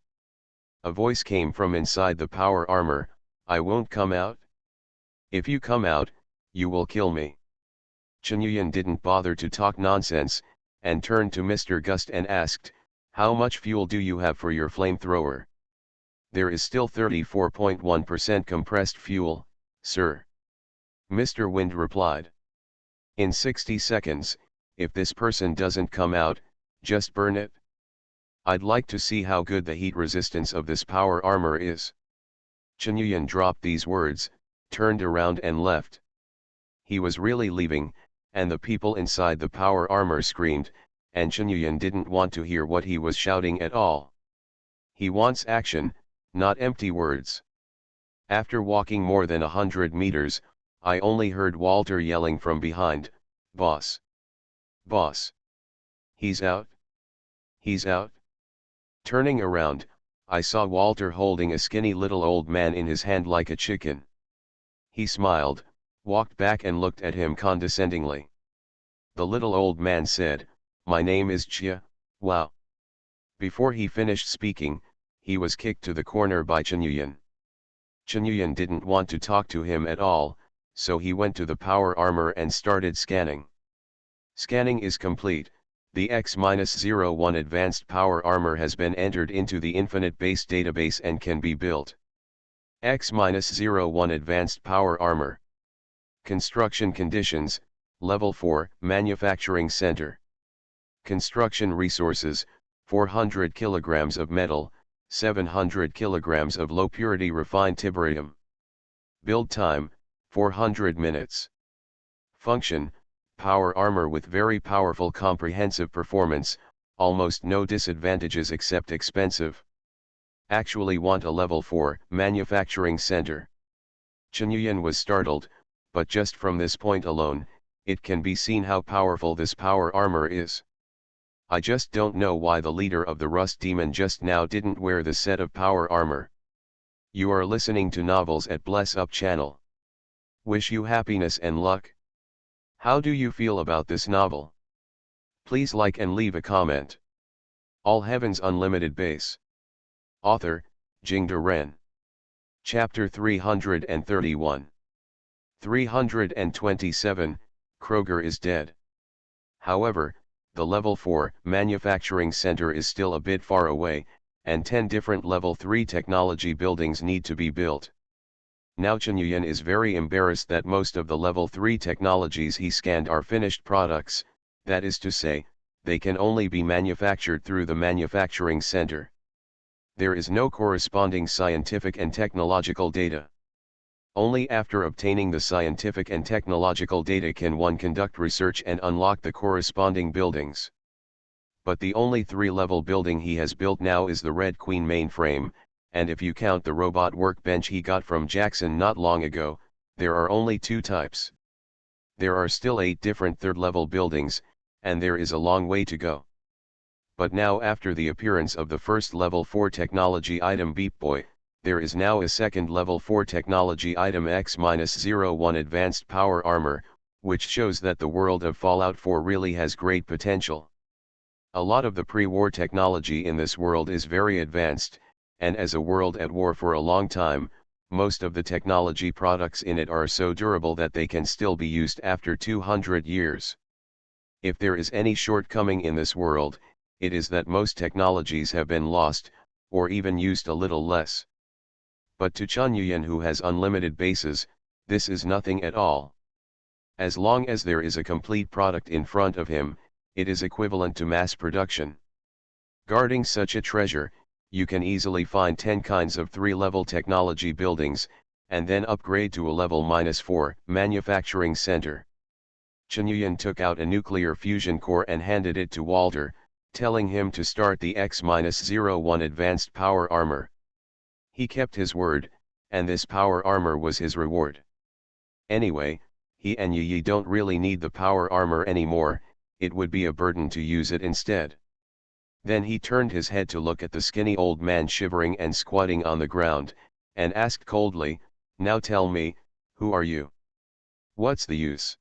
A voice came from inside the power armor, "I won't come out. If you come out, you will kill me." Chunyuan didn't bother to talk nonsense, and turned to Mr. Gust and asked, "How much fuel do you have for your flamethrower?" "There is still 34.1% compressed fuel, sir," Mr. Wind replied. "In 60 seconds, if this person doesn't come out, just burn it. I'd like to see how good the heat resistance of this power armor is." Chunyuan dropped these words, turned around and left. He was really leaving, and the people inside the power armor screamed, and Chunyuan didn't want to hear what he was shouting at all. He wants action, not empty words. After walking more than 100 meters, I only heard Walter yelling from behind, "Boss! Boss! He's out! He's out!" Turning around, I saw Walter holding a skinny little old man in his hand like a chicken. He smiled, walked back and looked at him condescendingly. The little old man said, "My name is Chia, wow." Before he finished speaking, he was kicked to the corner by Chunyuan. Chunyuan didn't want to talk to him at all, so he went to the power armor and started scanning. Scanning is complete. The X-01 advanced power armor has been entered into the Infinite Base database and can be built. X-01 advanced power armor. Construction conditions, Level 4, Manufacturing Center. Construction resources, 400 kilograms of metal, 700 kilograms of low-purity refined tiberium. Build time, 400 minutes. Function, power armor with very powerful comprehensive performance, almost no disadvantages except expensive. Actually want a level 4 manufacturing center. Chunyuan was startled, but just from this point alone, it can be seen how powerful this power armor is. I just don't know why the leader of the Rust Demon just now didn't wear the set of power armor. You are listening to Novels at Bless Up channel. Wish you happiness and luck. How do you feel about this novel? Please like and leave a comment. All Heaven's Unlimited Base. Author, Jingde Ren. Chapter 331. 327, Kroger is dead. However, the Level 4 manufacturing center is still a bit far away, and 10 different Level 3 technology buildings need to be built. Now Chunyuan is very embarrassed that most of the Level 3 technologies he scanned are finished products, that is to say, they can only be manufactured through the manufacturing center. There is no corresponding scientific and technological data. Only after obtaining the scientific and technological data can one conduct research and unlock the corresponding buildings. But the only 3-level building he has built now is the Red Queen mainframe, and if you count the robot workbench he got from Jackson not long ago, there are only 2 types. There are still 8 different 3rd-level buildings, and there is a long way to go. But now after the appearance of the first Level 4 technology item Beep Boy, there is now a second Level 4 technology item X-01 Advanced Power Armor, which shows that the world of Fallout 4 really has great potential. A lot of the pre-war technology in this world is very advanced, and as a world at war for a long time, most of the technology products in it are so durable that they can still be used after 200 years. If there is any shortcoming in this world, it is that most technologies have been lost, or even used a little less. But to Chunyuan, who has unlimited bases, this is nothing at all. As long as there is a complete product in front of him, it is equivalent to mass production. Guarding such a treasure, you can easily find 10 kinds of 3-level technology buildings, and then upgrade to a level -4 manufacturing center. Chunyuan took out a nuclear fusion core and handed it to Walter, telling him to start the X-01 advanced power armor. He kept his word, and this power armor was his reward. Anyway, he and Yi don't really need the power armor anymore, it would be a burden to use it instead. Then he turned his head to look at the skinny old man shivering and squatting on the ground, and asked coldly, "Now tell me, who are you? What's the use?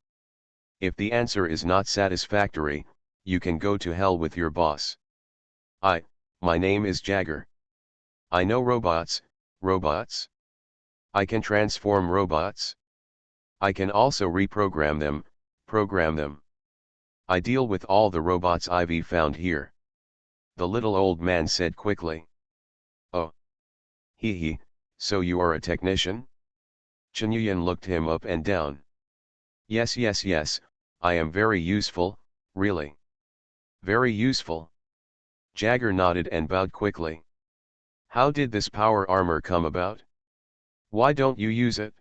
If the answer is not satisfactory, you can go to hell with your boss." My name is Jagger. I know robots. I can transform robots. I can also reprogram them, program them. I deal with all the robots Ivy found here. The little old man said quickly. Oh. Hee, so you are a technician? Chen Yuyan looked him up and down. Yes, I am very useful, really. Very useful. Jagger nodded and bowed quickly. How did this power armor come about? Why don't you use it?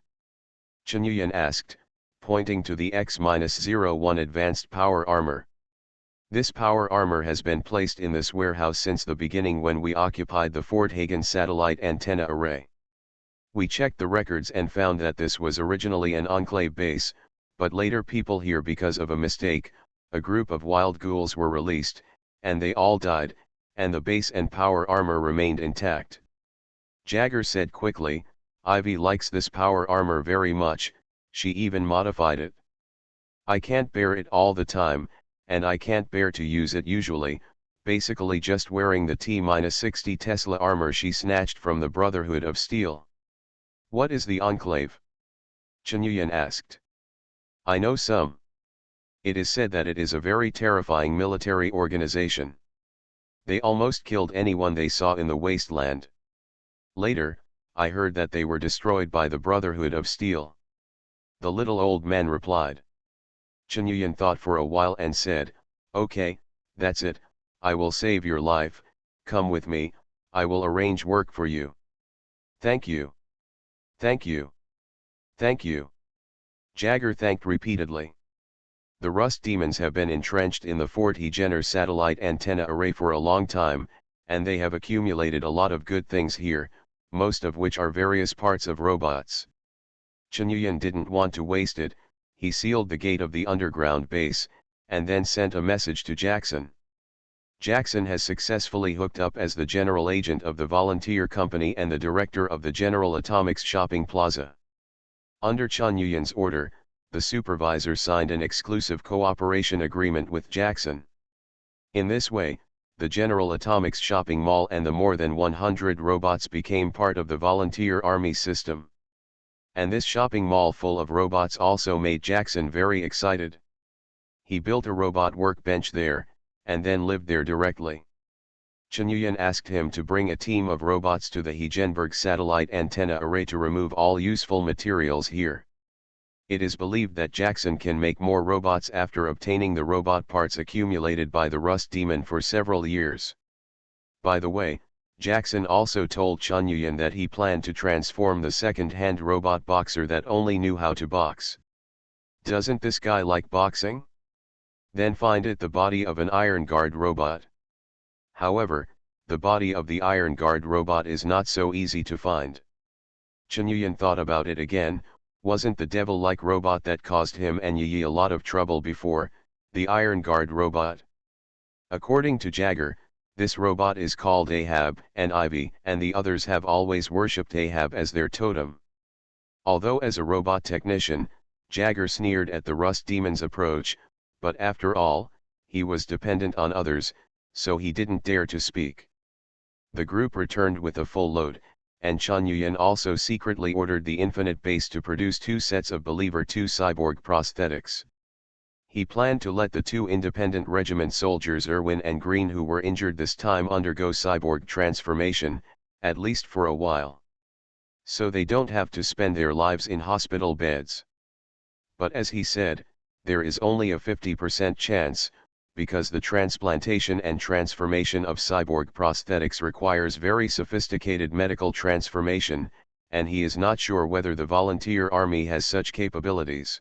Chen Yuyan asked, pointing to the X-01 advanced power armor. This power armor has been placed in this warehouse since the beginning when we occupied the Fort Hagen satellite antenna array. We checked the records and found that this was originally an enclave base, but later people here because of a mistake, a group of wild ghouls were released, and they all died, and the base and power armor remained intact. Jagger said quickly, Ivy likes this power armor very much, she even modified it. I can't bear it all the time, and I can't bear to use it usually, basically just wearing the T-60 Tesla armor she snatched from the Brotherhood of Steel. What is the Enclave? Chen Yuyan asked. I know some. It is said that it is a very terrifying military organization. They almost killed anyone they saw in the wasteland. Later, I heard that they were destroyed by the Brotherhood of Steel. The little old man replied. Chen Yuyan thought for a while and said, okay, that's it, I will save your life, come with me, I will arrange work for you. Thank you. Thank you. Thank you. Jagger thanked repeatedly. The Rust Demons have been entrenched in the Fort Hagen satellite antenna array for a long time, and they have accumulated a lot of good things here, most of which are various parts of robots. Chen Yuyan didn't want to waste it, he sealed the gate of the underground base, and then sent a message to Jackson. Jackson has successfully hooked up as the general agent of the volunteer company and the director of the General Atomics shopping plaza. Under Chen Yuyan's order, the supervisor signed an exclusive cooperation agreement with Jackson. In this way, the General Atomics shopping mall and the more than 100 robots became part of the volunteer army system. And this shopping mall full of robots also made Jackson very excited. He built a robot workbench there, and then lived there directly. Chen Yuyan asked him to bring a team of robots to the Hagenberg satellite antenna array to remove all useful materials here. It is believed that Jackson can make more robots after obtaining the robot parts accumulated by the Rust Demon for several years. By the way, Jackson also told Chen Yuyan that he planned to transform the second-hand robot boxer that only knew how to box. Doesn't this guy like boxing? Then find it the body of an Iron Guard robot. However, the body of the Iron Guard robot is not so easy to find. Chen Yuyan thought about it again, wasn't the devil-like robot that caused him and Yi a lot of trouble before, the Iron Guard robot? According to Jagger, this robot is called Ahab and Ivy, and the others have always worshipped Ahab as their totem. Although as a robot technician, Jagger sneered at the Rust Demon's approach, but after all, he was dependent on others, so he didn't dare to speak. The group returned with a full load, and Chen Yuyan also secretly ordered the Infinite Base to produce 2 sets of Believer 2 cyborg prosthetics. He planned to let the 2 independent regiment soldiers Irwin and Green who were injured this time undergo cyborg transformation, at least for a while. So they don't have to spend their lives in hospital beds. But as he said, there is only a 50% chance, because the transplantation and transformation of cyborg prosthetics requires very sophisticated medical transformation, and he is not sure whether the volunteer army has such capabilities.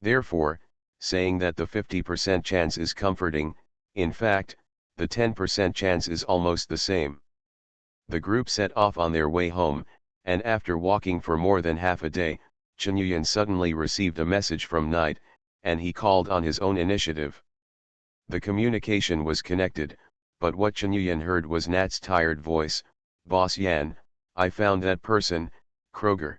Therefore, saying that the 50% chance is comforting, in fact, the 10% chance is almost the same. The group set off on their way home, and after walking for more than half a day, Chen Yuyan suddenly received a message from Knight, and he called on his own initiative. The communication was connected, but what Chen Yuyan heard was Nat's tired voice, "Boss Yan, I found that person, Kroger."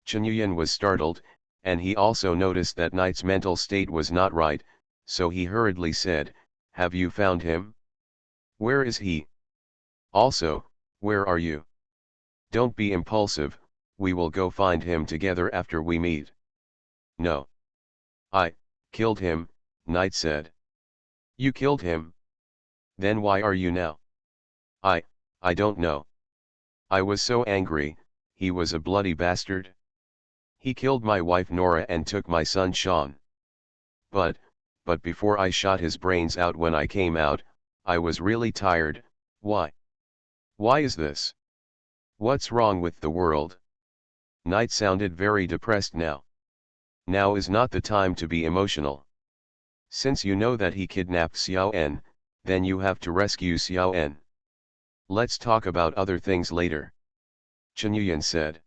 Chen Yuyan was startled, and he also noticed that Knight's mental state was not right, so he hurriedly said, "Have you found him? Where is he? Also, where are you? Don't be impulsive, we will go find him together after we meet." "No. Killed him, Knight said. You killed him? Then why are you now? I don't know. I was so angry, he was a bloody bastard. He killed my wife Nora and took my son Sean. But before I shot his brains out when I came out, I was really tired. Why? Why is this? What's wrong with the world? Knight sounded very depressed now. Now is not the time to be emotional. Since you know that he kidnapped Xiao En, then you have to rescue Xiao En. Let's talk about other things later. Chen Yuyan said.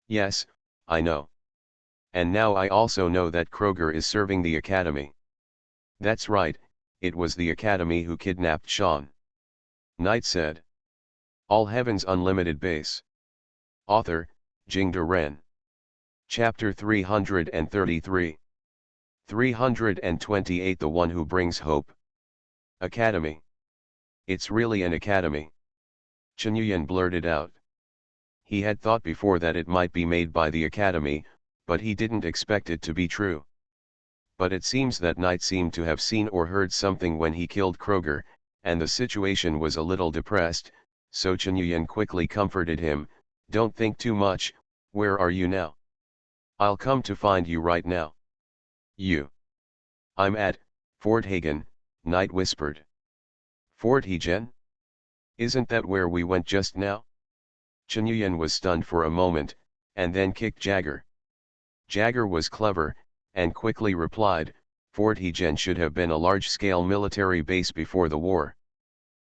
Yes, I know. And now I also know that Kroger is serving the academy. That's right, it was the academy who kidnapped Sean. Knight said. All Heavens Unlimited Base. Author, Jingde Ren. Chapter 333. 328 The One Who Brings Hope. Academy. It's really an academy. Chen Yuyan blurted out. He had thought before that it might be made by the academy, but he didn't expect it to be true. But it seems that Knight seemed to have seen or heard something when he killed Kroger, and the situation was a little depressed, so Chen Yuyan quickly comforted him. Don't think too much, where are you now? I'll come to find you right now. You. I'm at Fort Hagen, Knight whispered. Fort Hagen? Isn't that where we went just now? Chen Yuyan was stunned for a moment, and then kicked Jagger. Jagger was clever, and quickly replied, Fort Hagen should have been a large-scale military base before the war.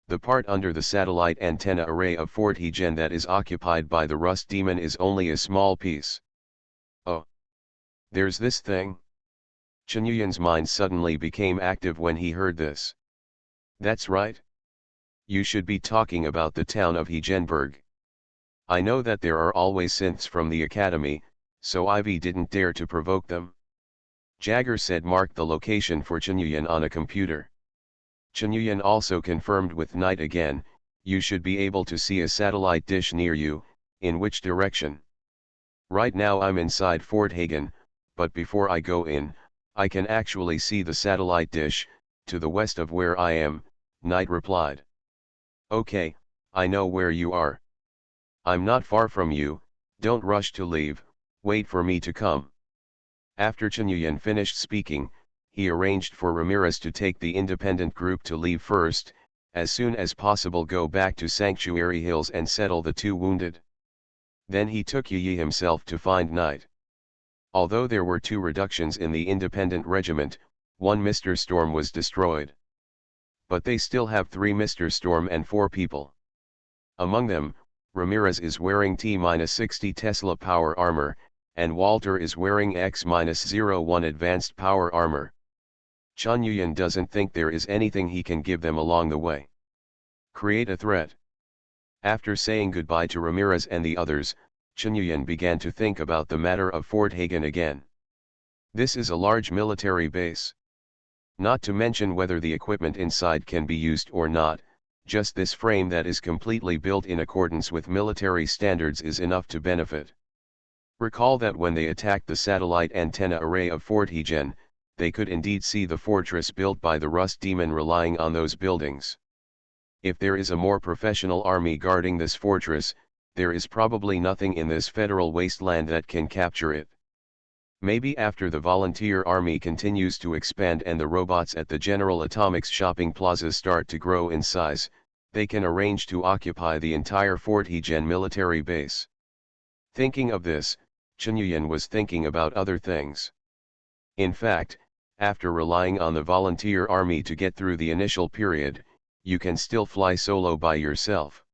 The part under the satellite antenna array of Fort Hagen that is occupied by the Rust Demon is only a small piece. Oh. There's this thing? Chen Yuyan's mind suddenly became active when he heard this. That's right. You should be talking about the town of Hagenberg. I know that there are always synths from the academy, so Ivy didn't dare to provoke them. Jagger said marked the location for Chen Yuyan on a computer. Chen Yuyan also confirmed with Knight again, you should be able to see a satellite dish near you. In which direction? Right now I'm inside Fort Hagen, but before I go in, I can actually see the satellite dish, to the west of where I am, Knight replied. Okay, I know where you are. I'm not far from you, don't rush to leave, wait for me to come. After Chen Yuyan finished speaking, he arranged for Ramirez to take the independent group to leave first, as soon as possible go back to Sanctuary Hills and settle the two wounded. Then he took Yi himself to find Knight. Although there were 2 reductions in the independent regiment, 1 Mr. Storm was destroyed. But they still have 3 Mr. Storm and 4 people. Among them, Ramirez is wearing T-60 Tesla power armor, and Walter is wearing X-01 advanced power armor. Chen Yuyan doesn't think there is anything he can give them along the way. Create a threat. After saying goodbye to Ramirez and the others, Chen Yuyan began to think about the matter of Fort Hagen again. This is a large military base. Not to mention whether the equipment inside can be used or not, just this frame that is completely built in accordance with military standards is enough to benefit. Recall that when they attacked the satellite antenna array of Fort Hagen, they could indeed see the fortress built by the Rust Demon relying on those buildings. If there is a more professional army guarding this fortress, there is probably nothing in this federal wasteland that can capture it. Maybe after the volunteer army continues to expand and the robots at the General Atomics shopping plaza start to grow in size, they can arrange to occupy the entire Fort Hagen military base. Thinking of this, Chen Yuyan was thinking about other things. In fact, after relying on the volunteer army to get through the initial period, you can still fly solo by yourself.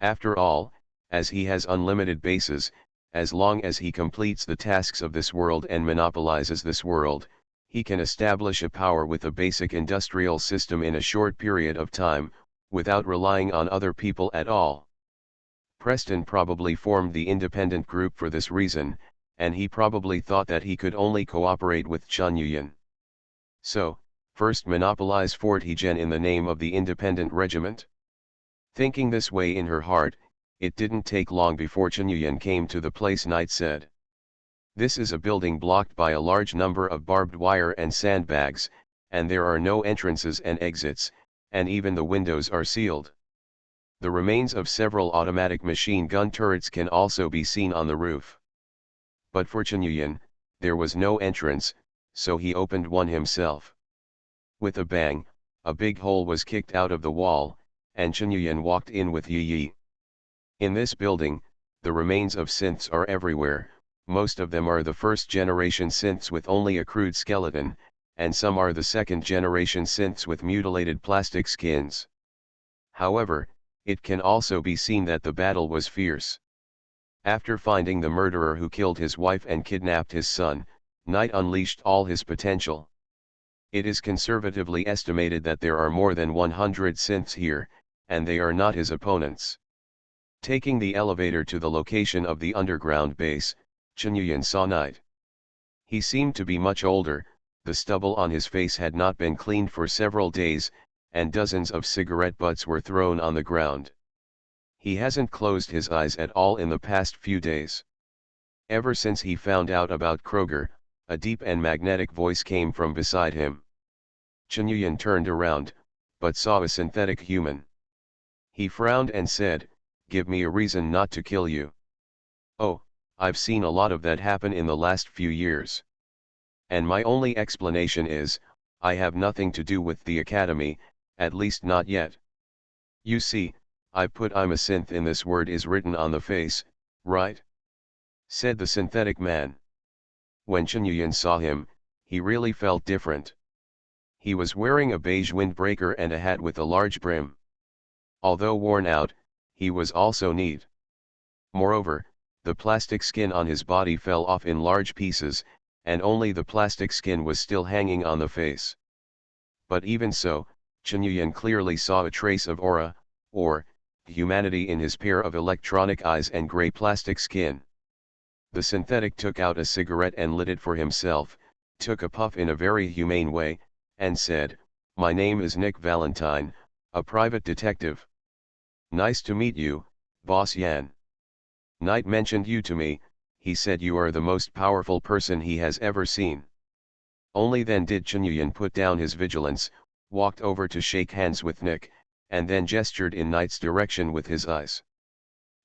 After all, as he has unlimited bases, as long as he completes the tasks of this world and monopolizes this world, he can establish a power with a basic industrial system in a short period of time, without relying on other people at all. Preston probably formed the independent group for this reason, and he probably thought that he could only cooperate with Chen Yuyan. So, first monopolize Fort Hagen in the name of the independent regiment? Thinking this way in her heart, it didn't take long before Chen Yuyan came to the place Knight said. This is a building blocked by a large number of barbed wire and sandbags, and there are no entrances and exits, and even the windows are sealed. The remains of several automatic machine gun turrets can also be seen on the roof. But for Chen Yuyan, there was no entrance, so he opened one himself. With a bang, a big hole was kicked out of the wall, and Chen Yuyan walked in with Yi Yi. In this building, the remains of synths are everywhere. Most of them are the first-generation synths with only a crude skeleton, and some are the second-generation synths with mutilated plastic skins. However, it can also be seen that the battle was fierce. After finding the murderer who killed his wife and kidnapped his son, Knight unleashed all his potential. It is conservatively estimated that there are more than 100 synths here, and they are not his opponents. Taking the elevator to the location of the underground base, Chen Yuyan saw Knight. He seemed to be much older, the stubble on his face had not been cleaned for several days, and dozens of cigarette butts were thrown on the ground. He hasn't closed his eyes at all in the past few days. Ever since he found out about Kroger, a deep and magnetic voice came from beside him. Chen Yuyan turned around, but saw a synthetic human. He frowned and said, "Give me a reason not to kill you." "Oh, I've seen a lot of that happen in the last few years. And my only explanation is, I have nothing to do with the academy, at least not yet. You see, I put 'I'm a synth' in this word is written on the face, right?" said the synthetic man. When Chen Yuyan saw him, he really felt different. He was wearing a beige windbreaker and a hat with a large brim. Although worn out, he was also neat. Moreover, the plastic skin on his body fell off in large pieces, and only the plastic skin was still hanging on the face. But even so, Chen Yuyan clearly saw a trace of aura, or humanity in his pair of electronic eyes and gray plastic skin. The synthetic took out a cigarette and lit it for himself, took a puff in a very humane way, and said, "My name is Nick Valentine, a private detective. Nice to meet you, Boss Yan. Knight mentioned you to me, he said you are the most powerful person he has ever seen." Only then did Chen Yuyan put down his vigilance, walked over to shake hands with Nick, and then gestured in Knight's direction with his eyes.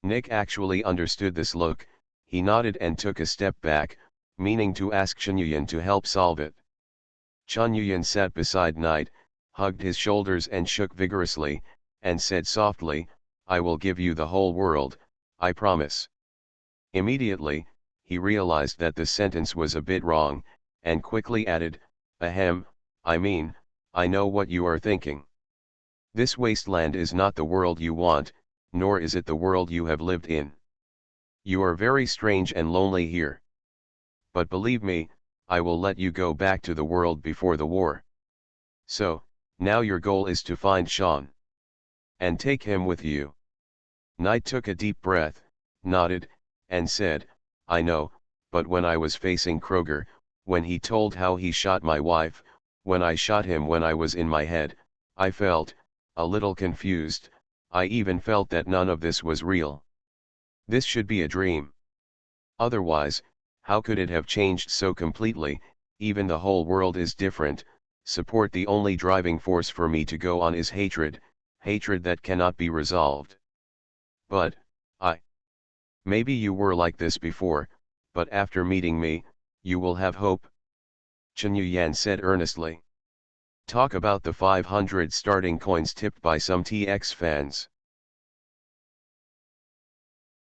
Nick actually understood this look, he nodded and took a step back, meaning to ask Chen Yuyan to help solve it. Chen Yuyan sat beside Knight, hugged his shoulders and shook vigorously, and said softly, "I will give you the whole world, I promise." Immediately, he realized that the sentence was a bit wrong, and quickly added, "Ahem, I mean, I know what you are thinking. This wasteland is not the world you want, nor is it the world you have lived in. You are very strange and lonely here. But believe me, I will let you go back to the world before the war. So, now your goal is to find Sean. And take him with you." Knight took a deep breath, nodded, and said, "I know, but when I was facing Kroger, when he told how he shot my wife, when I shot him when I was in my head, I felt, a little confused, I even felt that none of this was real. This should be a dream. Otherwise, how could it have changed so completely? Even the whole world is different. Support the only driving force for me to go on is hatred, hatred that cannot be resolved. But, maybe you were like this before, but after meeting me, you will have hope," Chen Yuyan said earnestly. "Talk about the 500 starting coins tipped by some TX fans.